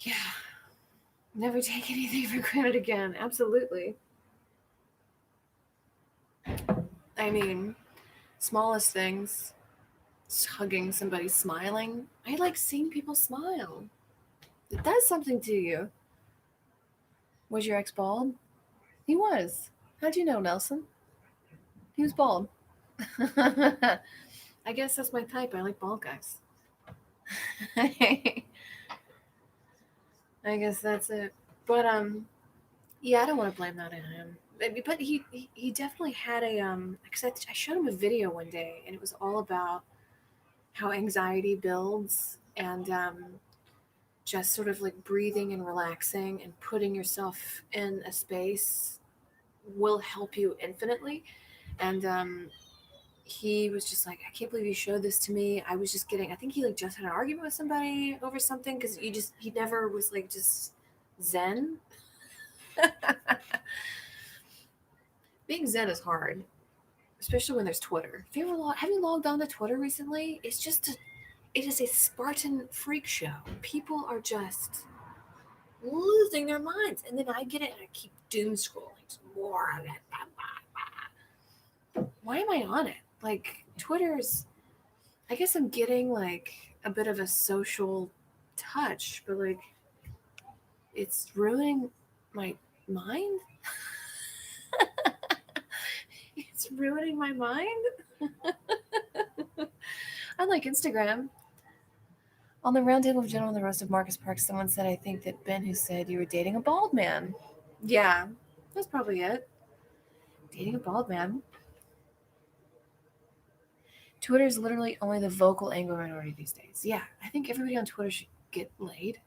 Yeah, never take anything for granted again. Absolutely. I mean, smallest things. Hugging somebody, smiling. I like seeing people smile. It does something to you. Was your ex bald? He was. How'd you know, Nelson? He was bald. I guess that's my type. I like bald guys. I guess that's it. But yeah, I don't want to blame that on him. But he definitely had a because I showed him a video one day, and it was all about how anxiety builds, and just sort of like breathing and relaxing and putting yourself in a space will help you infinitely. And he was just like, I can't believe you showed this to me. I was just getting, I think he like just had an argument with somebody over something, because he never was like just zen. Being zen is hard, especially when there's Twitter. Have you logged on to Twitter recently? It is a Spartan freak show. People are just losing their minds, and then I get it, and I keep doom scrolling more of it. Why am I on it? Like, Twitter's, I guess I'm getting like a bit of a social touch, but like it's ruining my mind. It's ruining my mind. Unlike Instagram. On the roundtable of General on the roast of Marcus Parks, someone said, I think that Ben who said you were dating a bald man. Yeah, that's probably it. Dating a bald man. Twitter is literally only the vocal Anglo minority these days. Yeah, I think everybody on Twitter should get laid.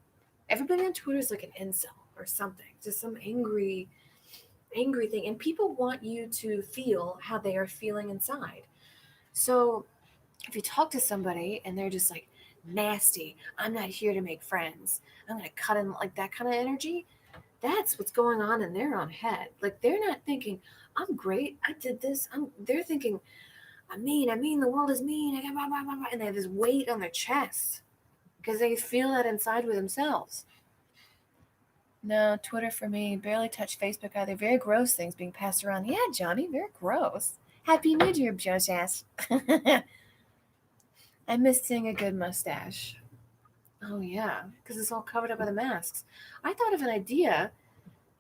Everybody on Twitter is like an incel or something, just some angry thing. And people want you to feel how they are feeling inside. So if you talk to somebody and they're just like nasty, I'm not here to make friends, I'm going to cut in, like that kind of energy, that's what's going on in their own head. Like they're not thinking, I'm great, I did this. They're thinking, I'm mean, the world is mean, I got blah, blah, blah, blah, and they have this weight on their chest because they feel that inside with themselves. No, Twitter for me, barely touch Facebook either. Very gross things being passed around. Yeah, Johnny, very gross. Happy New Year, Joe's ass. I miss seeing a good mustache. Oh, yeah, because it's all covered up by the masks. I thought of an idea,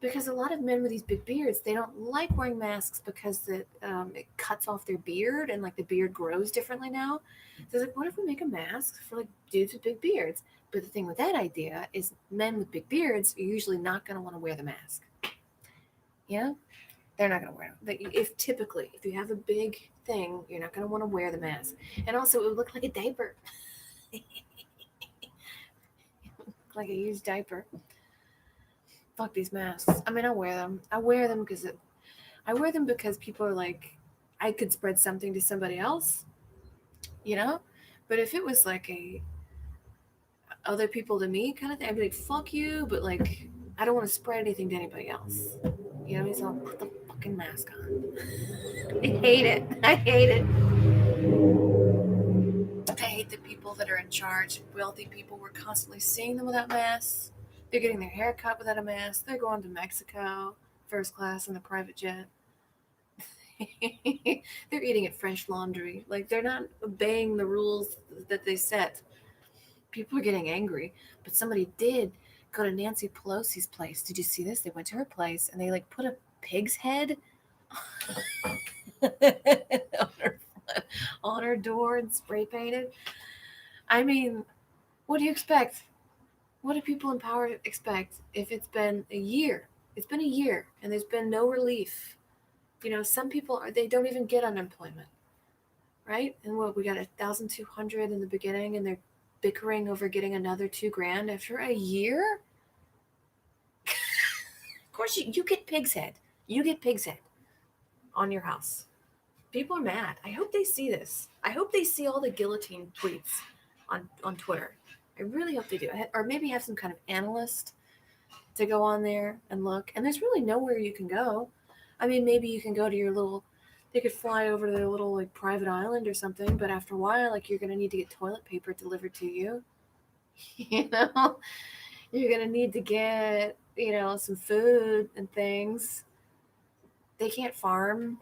because a lot of men with these big beards, they don't like wearing masks because it cuts off their beard, and like the beard grows differently now. So like, what if we make a mask for like dudes with big beards? But the thing with that idea is men with big beards are usually not going to want to wear the mask. You know, they're not going to wear it. If you have a big thing, you're not going to want to wear the mask. And also, it would look like a diaper. Like a used diaper. Fuck these masks. I mean, I wear them. I wear them because people are like, I could spread something to somebody else, you know? But if it was like a other people to me kind of thing, I'd be like, fuck you, but like, I don't want to spread anything to anybody else. You know what I mean? So I'll put the fucking mask on. I hate it. I hate it. I hate the people that are in charge. Wealthy people, we're constantly seeing them without masks. They're getting their hair cut without a mask. They're going to Mexico, first class in the private jet. They're eating at French Laundry. Like, they're not obeying the rules that they set. People are getting angry, but somebody did go to Nancy Pelosi's place. Did you see this? They went to her place and they like put a pig's head on her door and spray painted. I mean, what do you expect? What do people in power expect if it's been a year? It's been a year and there's been no relief. Some people they don't even get unemployment, right? And what we got 1,200 in the beginning, and they're bickering over getting another $2,000 after a year. Of course, you get pig's head. You get pig's head on your house. People are mad. I hope they see this. I hope they see all the guillotine tweets on Twitter. I really hope they do. Or maybe have some kind of analyst to go on there and look. And there's really nowhere you can go. I mean, maybe you can go to your little, they could fly over to their little like private island or something, but after a while, like you're going to need to get toilet paper delivered to you. You're going to need to get, some food and things. They can't farm.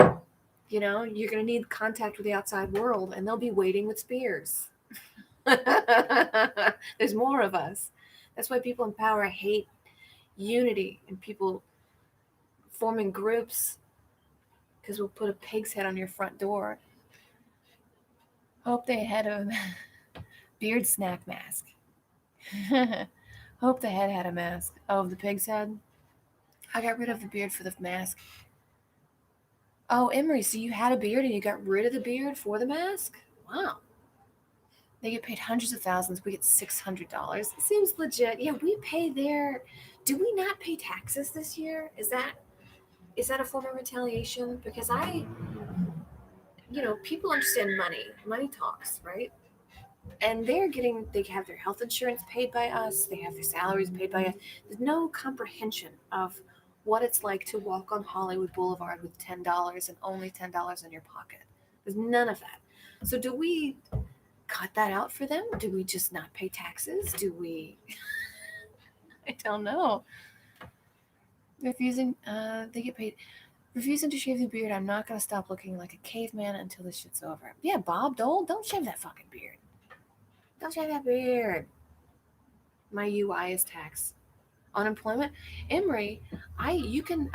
You're going to need contact with the outside world, and they'll be waiting with spears. There's more of us. That's why people in power hate unity and people forming groups, because we'll put a pig's head on your front door. Hope they had a beard snack mask. Hope the head had a mask. Oh, the pig's head? I got rid of the beard for the mask. Oh, Emery, so you had a beard and you got rid of the beard for the mask? Wow. They get paid hundreds of thousands. We get $600. It seems legit. Yeah, we pay their. Do we not pay taxes this year? Is that a form of retaliation? Because people understand money. Money talks, right? And they have their health insurance paid by us. They have their salaries paid by us. There's no comprehension of what it's like to walk on Hollywood Boulevard with $10 and only $10 in your pocket. There's none of that. So do we cut that out for them? Do we just not pay taxes? Do we? I don't know. They get paid. Refusing to shave the beard, I'm not going to stop looking like a caveman until this shit's over. Yeah, Bob Dole, don't shave that fucking beard. Don't shave that beard. My UI is tax. Unemployment. Emery, you can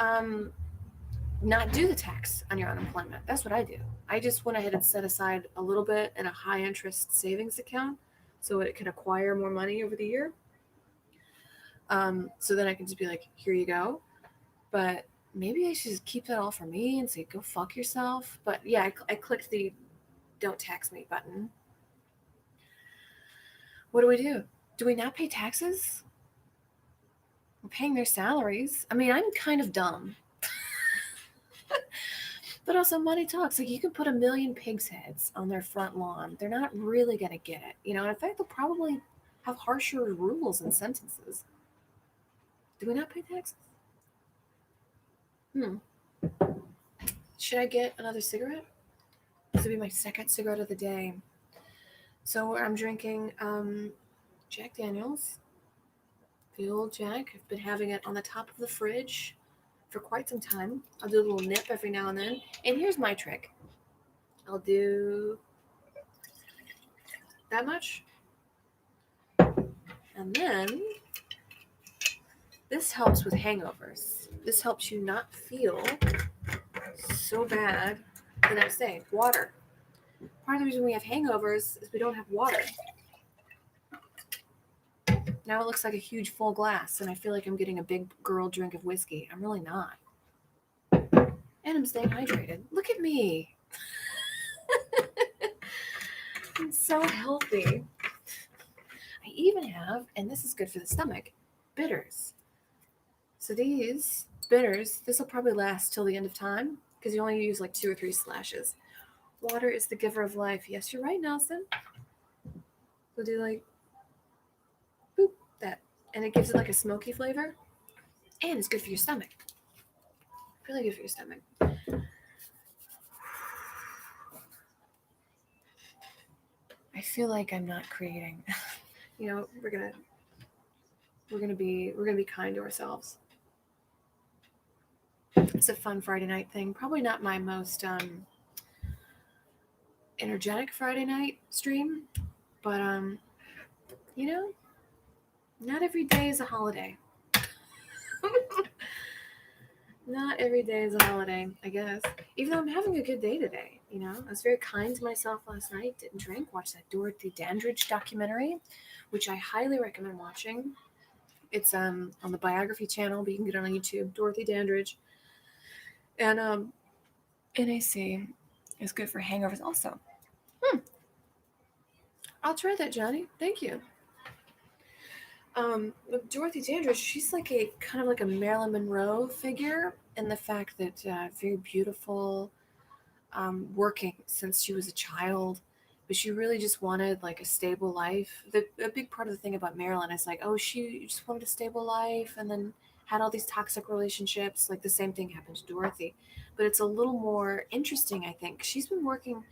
not do the tax on your unemployment. That's what I do. I just went ahead and set aside a little bit in a high interest savings account so it can acquire more money over the year. So then I can just be like, here you go. But maybe I should just keep that all for me and say, go fuck yourself. But yeah, I clicked the don't tax me button. What do we do? Do we not pay taxes? We're paying their salaries. I mean, I'm kind of dumb. But also money talks. Like you can put 1 million pigs' heads on their front lawn. They're not really going to get it. And in fact, they'll probably have harsher rules and sentences. Do we not pay taxes? Should I get another cigarette? This will be my second cigarette of the day. So I'm drinking Jack Daniels. The old Jack. I've been having it on the top of the fridge for quite some time. I'll do a little nip every now and then. And here's my trick. I'll do that much. And then this helps with hangovers. This helps you not feel so bad the next day. Water. Part of the reason we have hangovers is we don't have water. Now it looks like a huge full glass, and I feel like I'm getting a big girl drink of whiskey. I'm really not. And I'm staying hydrated. Look at me. I'm so healthy. I even have, and this is good for the stomach, bitters. So these bitters, this will probably last till the end of time because you only use like 2 or 3 slashes. Water is the giver of life. Yes, you're right, Nelson. We'll do like, boop, that. And it gives it like a smoky flavor. And it's good for your stomach. Really good for your stomach. I feel like I'm not creating. We're gonna be kind to ourselves. It's a fun Friday night thing. Probably not my most energetic Friday night stream, but not every day is a holiday. Not every day is a holiday, I guess. Even though I'm having a good day today, I was very kind to myself last night. Didn't drink. Watched that Dorothy Dandridge documentary, which I highly recommend watching. It's on the Biography channel, but you can get it on YouTube. Dorothy Dandridge, and NAC is good for hangovers also. I'll try that, Johnny. Thank you. With Dorothy Dandridge, she's like a kind of like a Marilyn Monroe figure in the fact that very beautiful, working since she was a child, but she really just wanted like a stable life. A big part of the thing about Marilyn is like, oh, she just wanted a stable life, and then had all these toxic relationships. Like the same thing happened to Dorothy, but it's a little more interesting. I think she's been working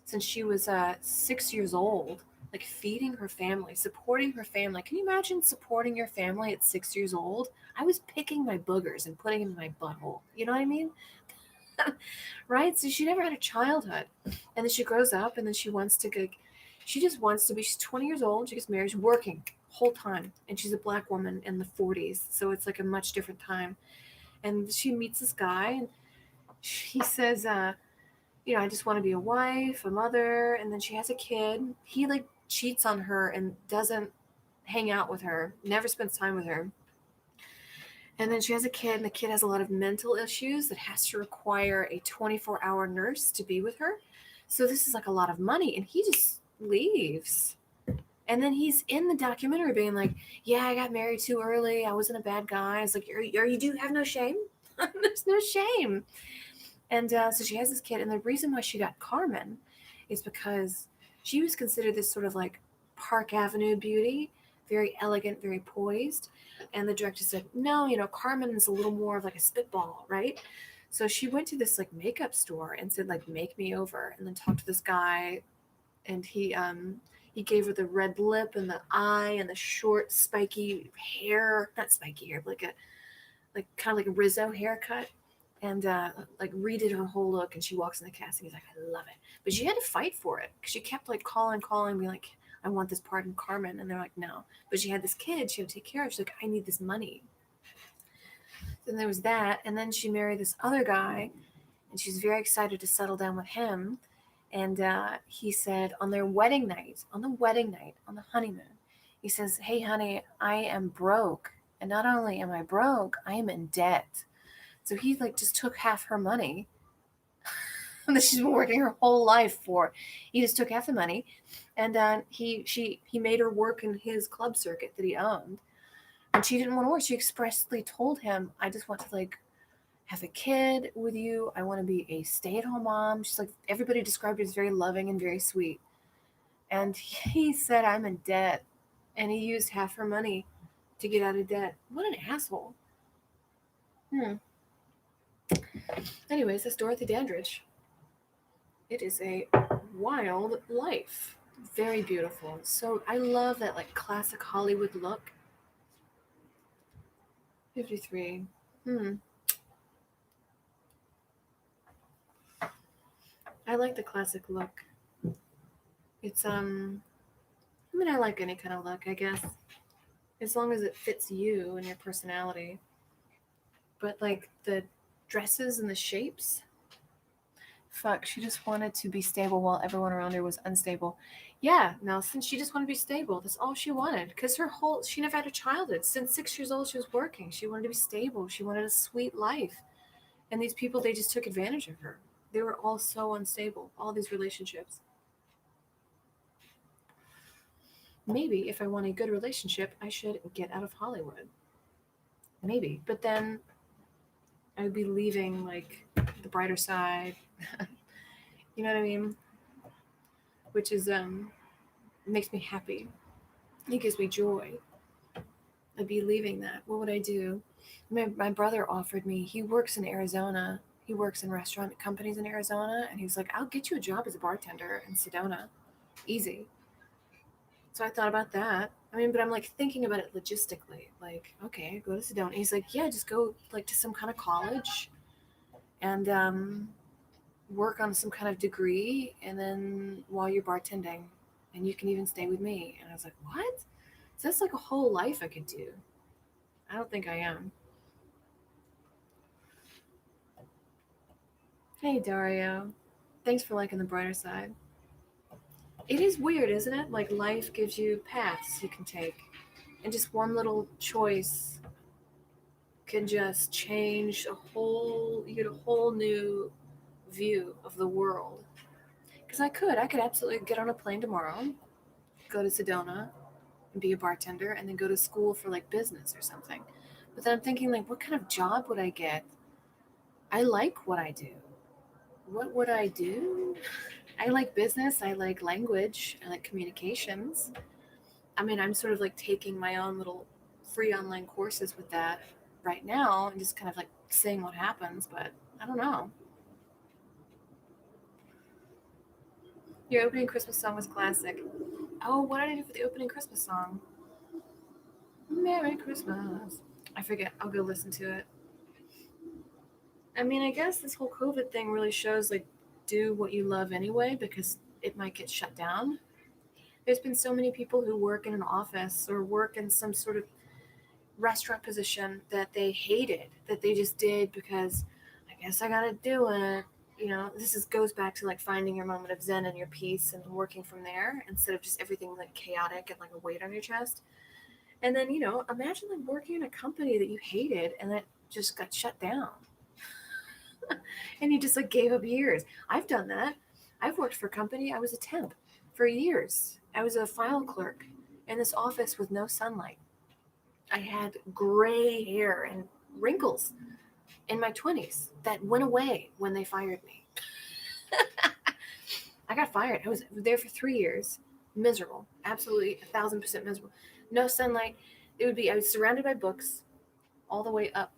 since she was 6 years old, like feeding her family, supporting her family. Can you imagine supporting your family at 6 years old? I was picking my boogers and putting them in my butthole. You know what I mean? Right? So she never had a childhood. And then she grows up and then she wants to go, she just wants to be, she's 20 years old, she gets married, she's working whole time. And she's a black woman in the 40s. So it's like a much different time. And she meets this guy and he says, I just want to be a wife, a mother. And then she has a kid. He like cheats on her and doesn't hang out with her, never spends time with her. And then she has a kid, and the kid has a lot of mental issues that has to require a 24-hour nurse to be with her. So this is like a lot of money, and he just leaves. And then he's in the documentary being like, yeah, I got married too early. I wasn't a bad guy. It's like, you do have no shame? There's no shame. And so she has this kid, and the reason why she got Carmen is because she was considered this sort of like Park Avenue beauty, very elegant, very poised. And the director said, no, Carmen is a little more of like a spitball, right? So she went to this like makeup store and said like, make me over, and then talked to this guy, and he gave her the red lip and the eye and the short spiky hair, not spiky hair, but like kind of like a Rizzo haircut, and like redid her whole look. And she walks in the casting. He's like, I love it, but she had to fight for it because she kept like calling, being like, I want this part in Carmen, and they're like, no. But she had this kid she had to take care of. She's like, I need this money. Then there was that, and then she married this other guy, and she's very excited to settle down with him. And he said on their wedding night, on the honeymoon, he says, hey honey, I am broke, and not only am I broke, I am in debt. So he like just took half her money that she's been working her whole life for. He just took half the money, and he made her work in his club circuit that he owned, and she didn't want to work. She expressly told him, "I just want to like have a kid with you. I want to be a stay-at-home mom." She's like, everybody described her as very loving and very sweet, and he said, "I'm in debt," and he used half her money to get out of debt. What an asshole. Anyways, that's Dorothy Dandridge. It is a wild life. Very beautiful. So I love that like classic Hollywood look. 53. I like the classic look. It's I mean, I like any kind of look, I guess. As long as it fits you and your personality. But like the dresses and the shapes, fuck, she just wanted to be stable while everyone around her was unstable. Yeah, Nelson, she just wanted to be stable. That's all she wanted. Because she never had a childhood. Since 6 years old, she was working. She wanted to be stable. She wanted a sweet life. And these people, they just took advantage of her. They were all so unstable, all these relationships. Maybe if I want a good relationship, I should get out of Hollywood. Maybe. But then I would be leaving like the brighter side. You know what I mean? Which is makes me happy. It gives me joy. I'd be leaving that. What would I do? My brother offered me, he works in Arizona. He works in restaurant companies in Arizona. And he's like, I'll get you a job as a bartender in Sedona. Easy. So I thought about that. I mean, but I'm like thinking about it logistically. Like, okay, go to Sedona. He's like, yeah, just go like to some kind of college and work on some kind of degree, and then while you're bartending, and you can even stay with me. And I was like, what? So that's like a whole life I could do. I don't think I am. Hey, Dario. Thanks for liking the brighter side. It is weird, isn't it? Like life gives you paths you can take, and just one little choice can just change you get a whole new view of the world. Because I could absolutely get on a plane tomorrow, go to Sedona, and be a bartender, and then go to school for like business or something. But then I'm thinking, like, what kind of job would I get? I like what I do. What would I do? I like business. I like language. I like communications. I mean, I'm sort of like taking my own little free online courses with that right now and just kind of like seeing what happens. But I don't know. Your opening Christmas song was classic. Oh, what did I do for the opening Christmas song? Merry Christmas. I forget. I'll go listen to it. I mean, I guess this whole COVID thing really shows like do what you love anyway because it might get shut down. There's been so many people who work in an office or work in some sort of restaurant position that they hated, that they just did because I guess I gotta do it. This goes back to like finding your moment of zen and your peace and working from there instead of just everything like chaotic and like a weight on your chest. And then, imagine like working in a company that you hated and that just got shut down and you just like gave up years. I've done that. I've worked for a company, I was a temp for years. I was a file clerk in this office with no sunlight. I had gray hair and wrinkles in my 20s that went away when they fired me. I got fired. I was there for 3 years, miserable, absolutely 1,000% miserable. No sunlight. I was surrounded by books all the way up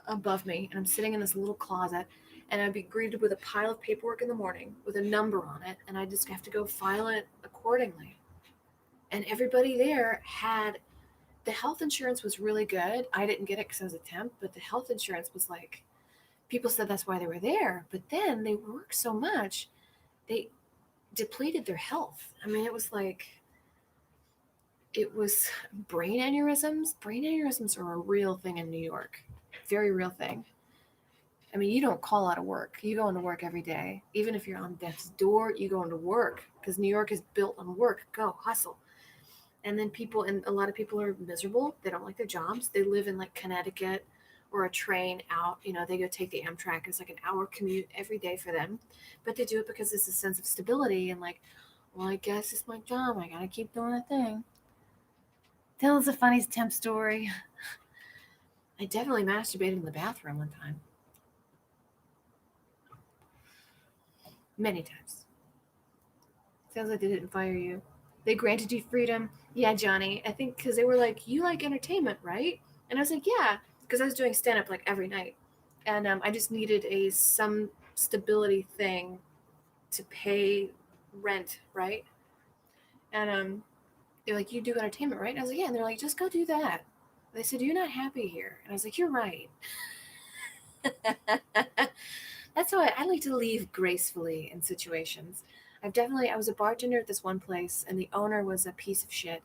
above me, and I'm sitting in this little closet, and I'd be greeted with a pile of paperwork in the morning with a number on it, and I just have to go file it accordingly. And everybody there had the health insurance was really good. I didn't get it because I was a temp, but the health insurance was like people said that's why they were there. But then they worked so much, they depleted their health. I mean, it was brain aneurysms. Brain aneurysms are a real thing in New York, very real thing. I mean, you don't call out of work. You go into work every day. Even if you're on death's door, you go into work because New York is built on work. Go, hustle. And then a lot of people are miserable. They don't like their jobs. They live in like Connecticut or a train out. They go take the Amtrak. It's like an hour commute every day for them. But they do it because it's a sense of stability and like, well, I guess it's my job. I got to keep doing a thing. Tell us a funny temp story. I definitely masturbated in the bathroom one time. Many times. Sounds like they didn't fire you. They granted you freedom. Yeah, Johnny. I think because they were like, you like entertainment, right? And I was like, yeah, because I was doing stand up like every night, and I just needed some stability thing to pay rent, right? And they're like, you do entertainment, right? And I was like, yeah. And they're like, just go do that. They said, you're not happy here, and I was like, you're right. That's why I like to leave gracefully in situations. I was a bartender at this one place, and the owner was a piece of shit.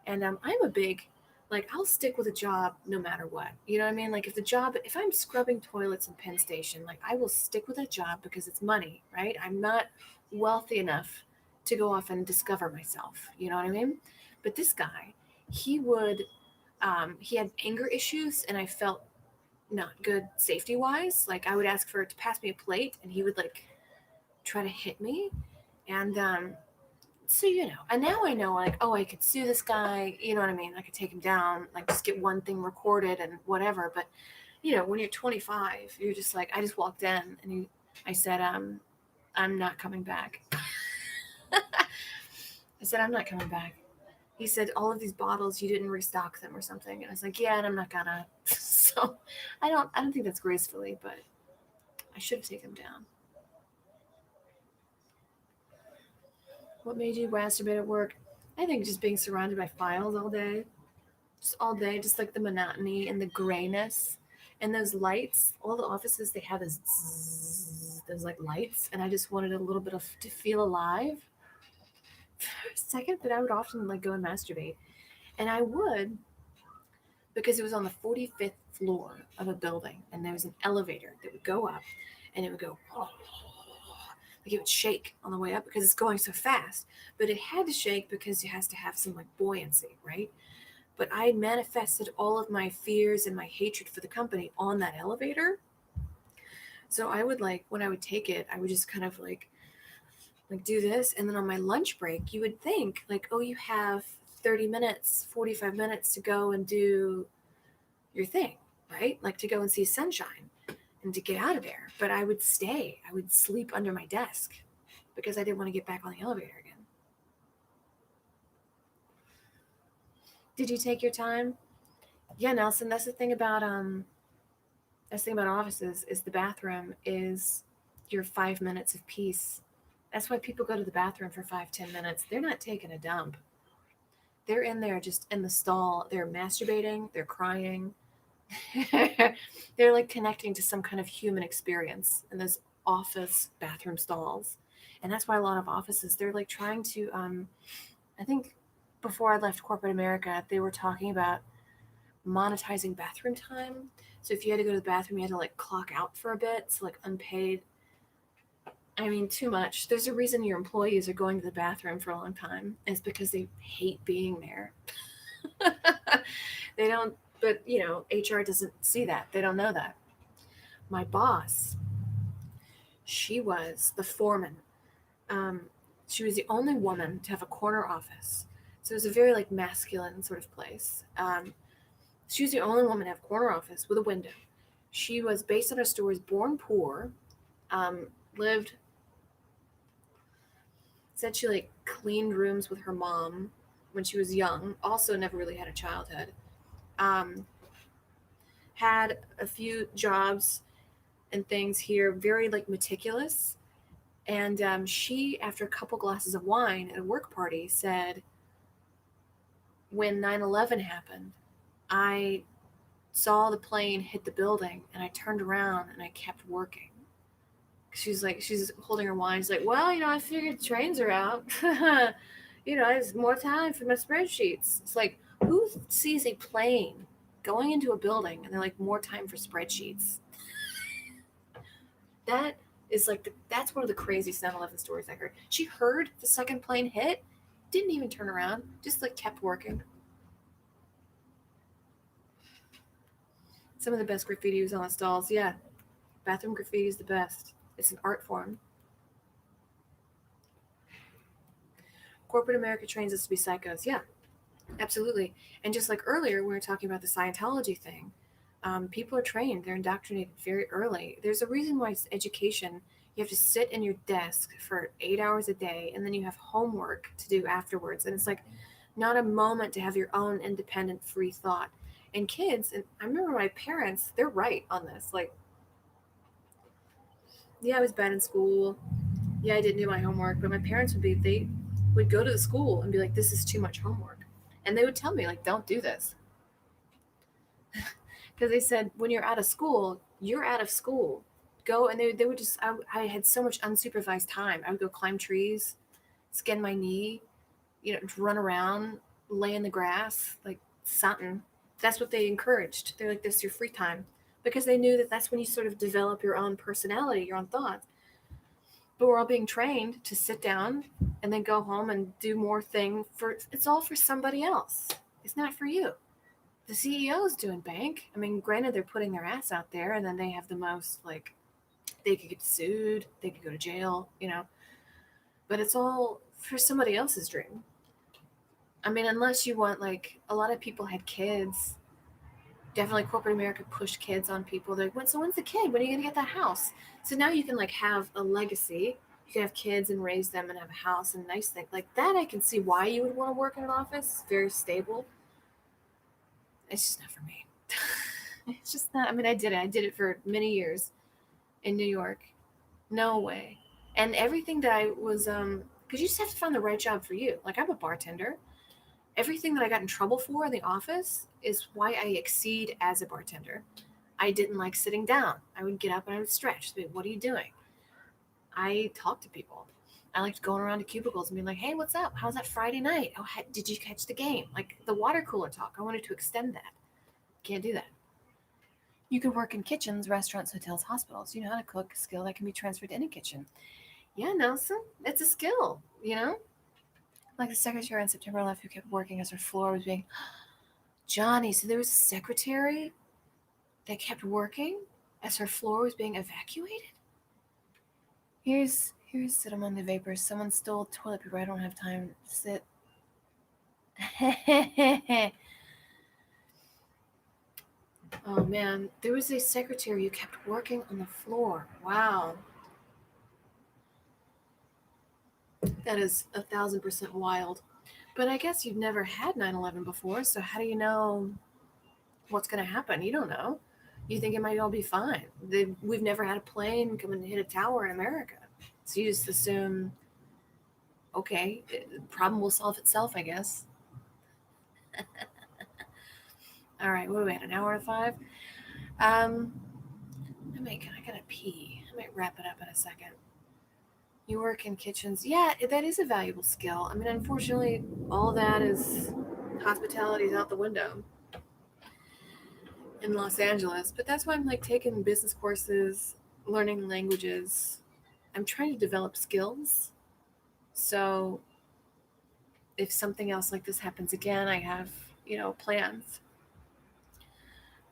And I'm a big, like, I'll stick with a job no matter what. You know what I mean? Like, if I'm scrubbing toilets in Penn Station, like, I will stick with that job because it's money, right? I'm not wealthy enough to go off and discover myself. You know what I mean? But this guy, he had anger issues, and I felt not good safety wise. Like, I would ask for it to pass me a plate, and he would, like, try to hit me. And so and now I know, like, oh, I could sue this guy, you know what I mean? I could take him down, like, just get one thing recorded and whatever. But when you're 25, you're just like, I just walked in, and I said, I'm not coming back. I said, I'm not coming back. He said, all of these bottles, you didn't restock them or something. And I was like, yeah, and I'm not gonna. So I don't think that's gracefully, but I should have taken him down. What made you masturbate at work? I think just being surrounded by files all day, just all day, just like the monotony and the grayness and those lights. All the offices, they have those like lights, and I just wanted a little bit of to feel alive for a second. But I would often like go and masturbate, and I would because it was on the 45th floor of a building, and there was an elevator that would go up, and it would go, like it would shake on the way up because it's going so fast. But it had to shake because it has to have some like buoyancy, right? But I had manifested all of my fears and my hatred for the company on that elevator. So I would like when I would take it, I would just kind of like do this, and then on my lunch break, you would think like, oh, you have 30 minutes, 45 minutes to go and do your thing, right? Like to go and see sunshine and to get out of there. But I would stay. I would sleep under my desk because I didn't want to get back on the elevator again. Did you take your time? Yeah, Nelson, that's the thing about offices is the bathroom is your 5 minutes of peace. That's why people go to the bathroom for 5, 10 minutes. They're not taking a dump. They're in there just in the stall. They're masturbating. They're crying. They're like connecting to some kind of human experience in those office bathroom stalls. And that's why a lot of offices, they're like trying to, I think before I left corporate America, they were talking about monetizing bathroom time. So if you had to go to the bathroom, you had to like clock out for a bit. So like unpaid. I mean, too much. There's a reason your employees are going to the bathroom for a long time. It's because they hate being there. They don't, but HR doesn't see that. They don't know that. My boss, she was the foreman. Um, she was the only woman to have a corner office. So it was a very like masculine sort of place. She was the only woman to have a corner office with a window. She was based on her stories, born poor, lived, said she like cleaned rooms with her mom when she was young, also never really had a childhood. Um, had a few jobs and things here, very like meticulous. And she, after a couple glasses of wine at a work party, said, when 9/11 happened, I saw the plane hit the building and I turned around and I kept working. She's holding her wine. She's like, well, I figured trains are out. There's more time for my spreadsheets. It's like, who sees a plane going into a building and they're like, more time for spreadsheets? That is like, that's one of the craziest 9/11 stories I heard. She heard the second plane hit, didn't even turn around, just like kept working. Some of the best graffiti was on the stalls. Yeah, bathroom graffiti is the best. It's an art form. Corporate America trains us to be psychos. Yeah, absolutely. And just like earlier, we were talking about the Scientology thing. People are trained, they're indoctrinated very early. There's a reason why it's education. You have to sit in your desk for 8 hours a day, and then you have homework to do afterwards. And it's like not a moment to have your own independent, free thought. And kids, and I remember my parents, they're right on this. Like, yeah, I was bad in school. Yeah, I didn't do my homework, but my parents they would go to the school and be like, this is too much homework. And they would tell me, like, don't do this. Because they said, when you're out of school, you're out of school. Go, and they would just, I had so much unsupervised time. I would go climb trees, skin my knee, run around, lay in the grass, like something. That's what they encouraged. They're like, this is your free time. Because they knew that that's when you sort of develop your own personality, your own thoughts. But we're all being trained to sit down and then go home and do more thing it's all for somebody else. It's not for you. The CEO is doing bank. I mean, granted, they're putting their ass out there, and then they have the most like they could get sued, they could go to jail, but it's all for somebody else's dream. I mean, unless you want, like, a lot of people had kids. Definitely corporate America pushed kids on people. They're like, when's the kid? When are you gonna get that house? So now you can like have a legacy. You can have kids and raise them and have a house and nice thing like that. I can see why you would want to work in an office. Very stable. It's just not for me. It's just not. I mean, I did it. I did it for many years in New York. No way. And everything that I was, because you just have to find the right job for you. Like, I'm a bartender. Everything that I got in trouble for in the office is why I exceed as a bartender. I didn't like sitting down. I would get up and I would stretch. Like, what are you doing? I talked to people. I liked going around to cubicles and being like, hey, what's up? How's that Friday night? Oh, did you catch the game? Like the water cooler talk. I wanted to extend that. Can't do that. You could work in kitchens, restaurants, hotels, hospitals. You know how to cook, a skill that can be transferred to any kitchen. Yeah, Nelson, it's a skill, you know? Like the secretary on September 11th who kept working as her floor was being. Johnny, so there was a secretary that kept working as her floor was being evacuated? Here's sit among the vapors. Someone stole toilet paper. I don't have time to sit. Oh man, there was a secretary who kept working on the floor. Wow. That is 1,000% wild. But I guess you've never had 9/11 before, so how do you know what's going to happen? You don't know. You think it might all be fine. We've never had a plane come and hit a tower in America. So you just assume, okay, the problem will solve itself, I guess. All right, what are we at? An hour and five? I gotta pee. I might wrap it up in a second. You work in kitchens. Yeah, that is a valuable skill. I mean, unfortunately, all that is hospitality is out the window in Los Angeles. But that's why I'm like taking business courses, learning languages. I'm trying to develop skills. So if something else like this happens again, I have, plans.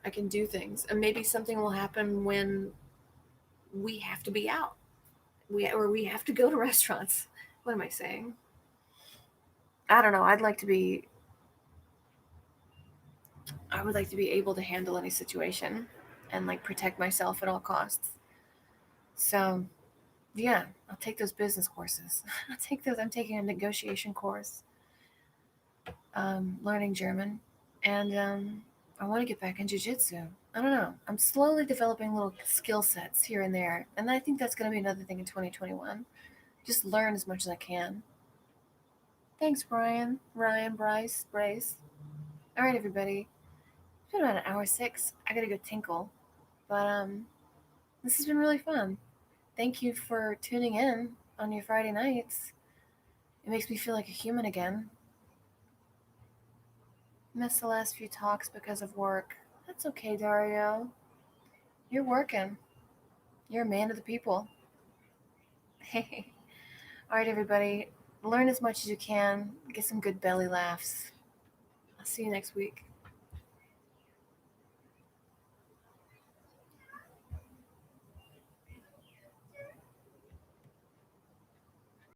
I can do things. And maybe something will happen when we have to be out. We have to go to restaurants. What am I saying? I don't know. I would like to be able to handle any situation and like protect myself at all costs. So, yeah, I'll take those business courses. I'll take those. I'm taking a negotiation course, learning German, and I want to get back in jiu-jitsu. I don't know. I'm slowly developing little skill sets here and there, and I think that's going to be another thing in 2021. Just learn as much as I can. Thanks, Brian, Ryan, Bryce, Brace. All right, everybody. It's been about an hour six. I gotta go tinkle, but this has been really fun. Thank you for tuning in on your Friday nights. It makes me feel like a human again. Missed the last few talks because of work. That's okay, Dario. You're working. You're a man of the people. Hey. All right, everybody. Learn as much as you can. Get some good belly laughs. I'll see you next week.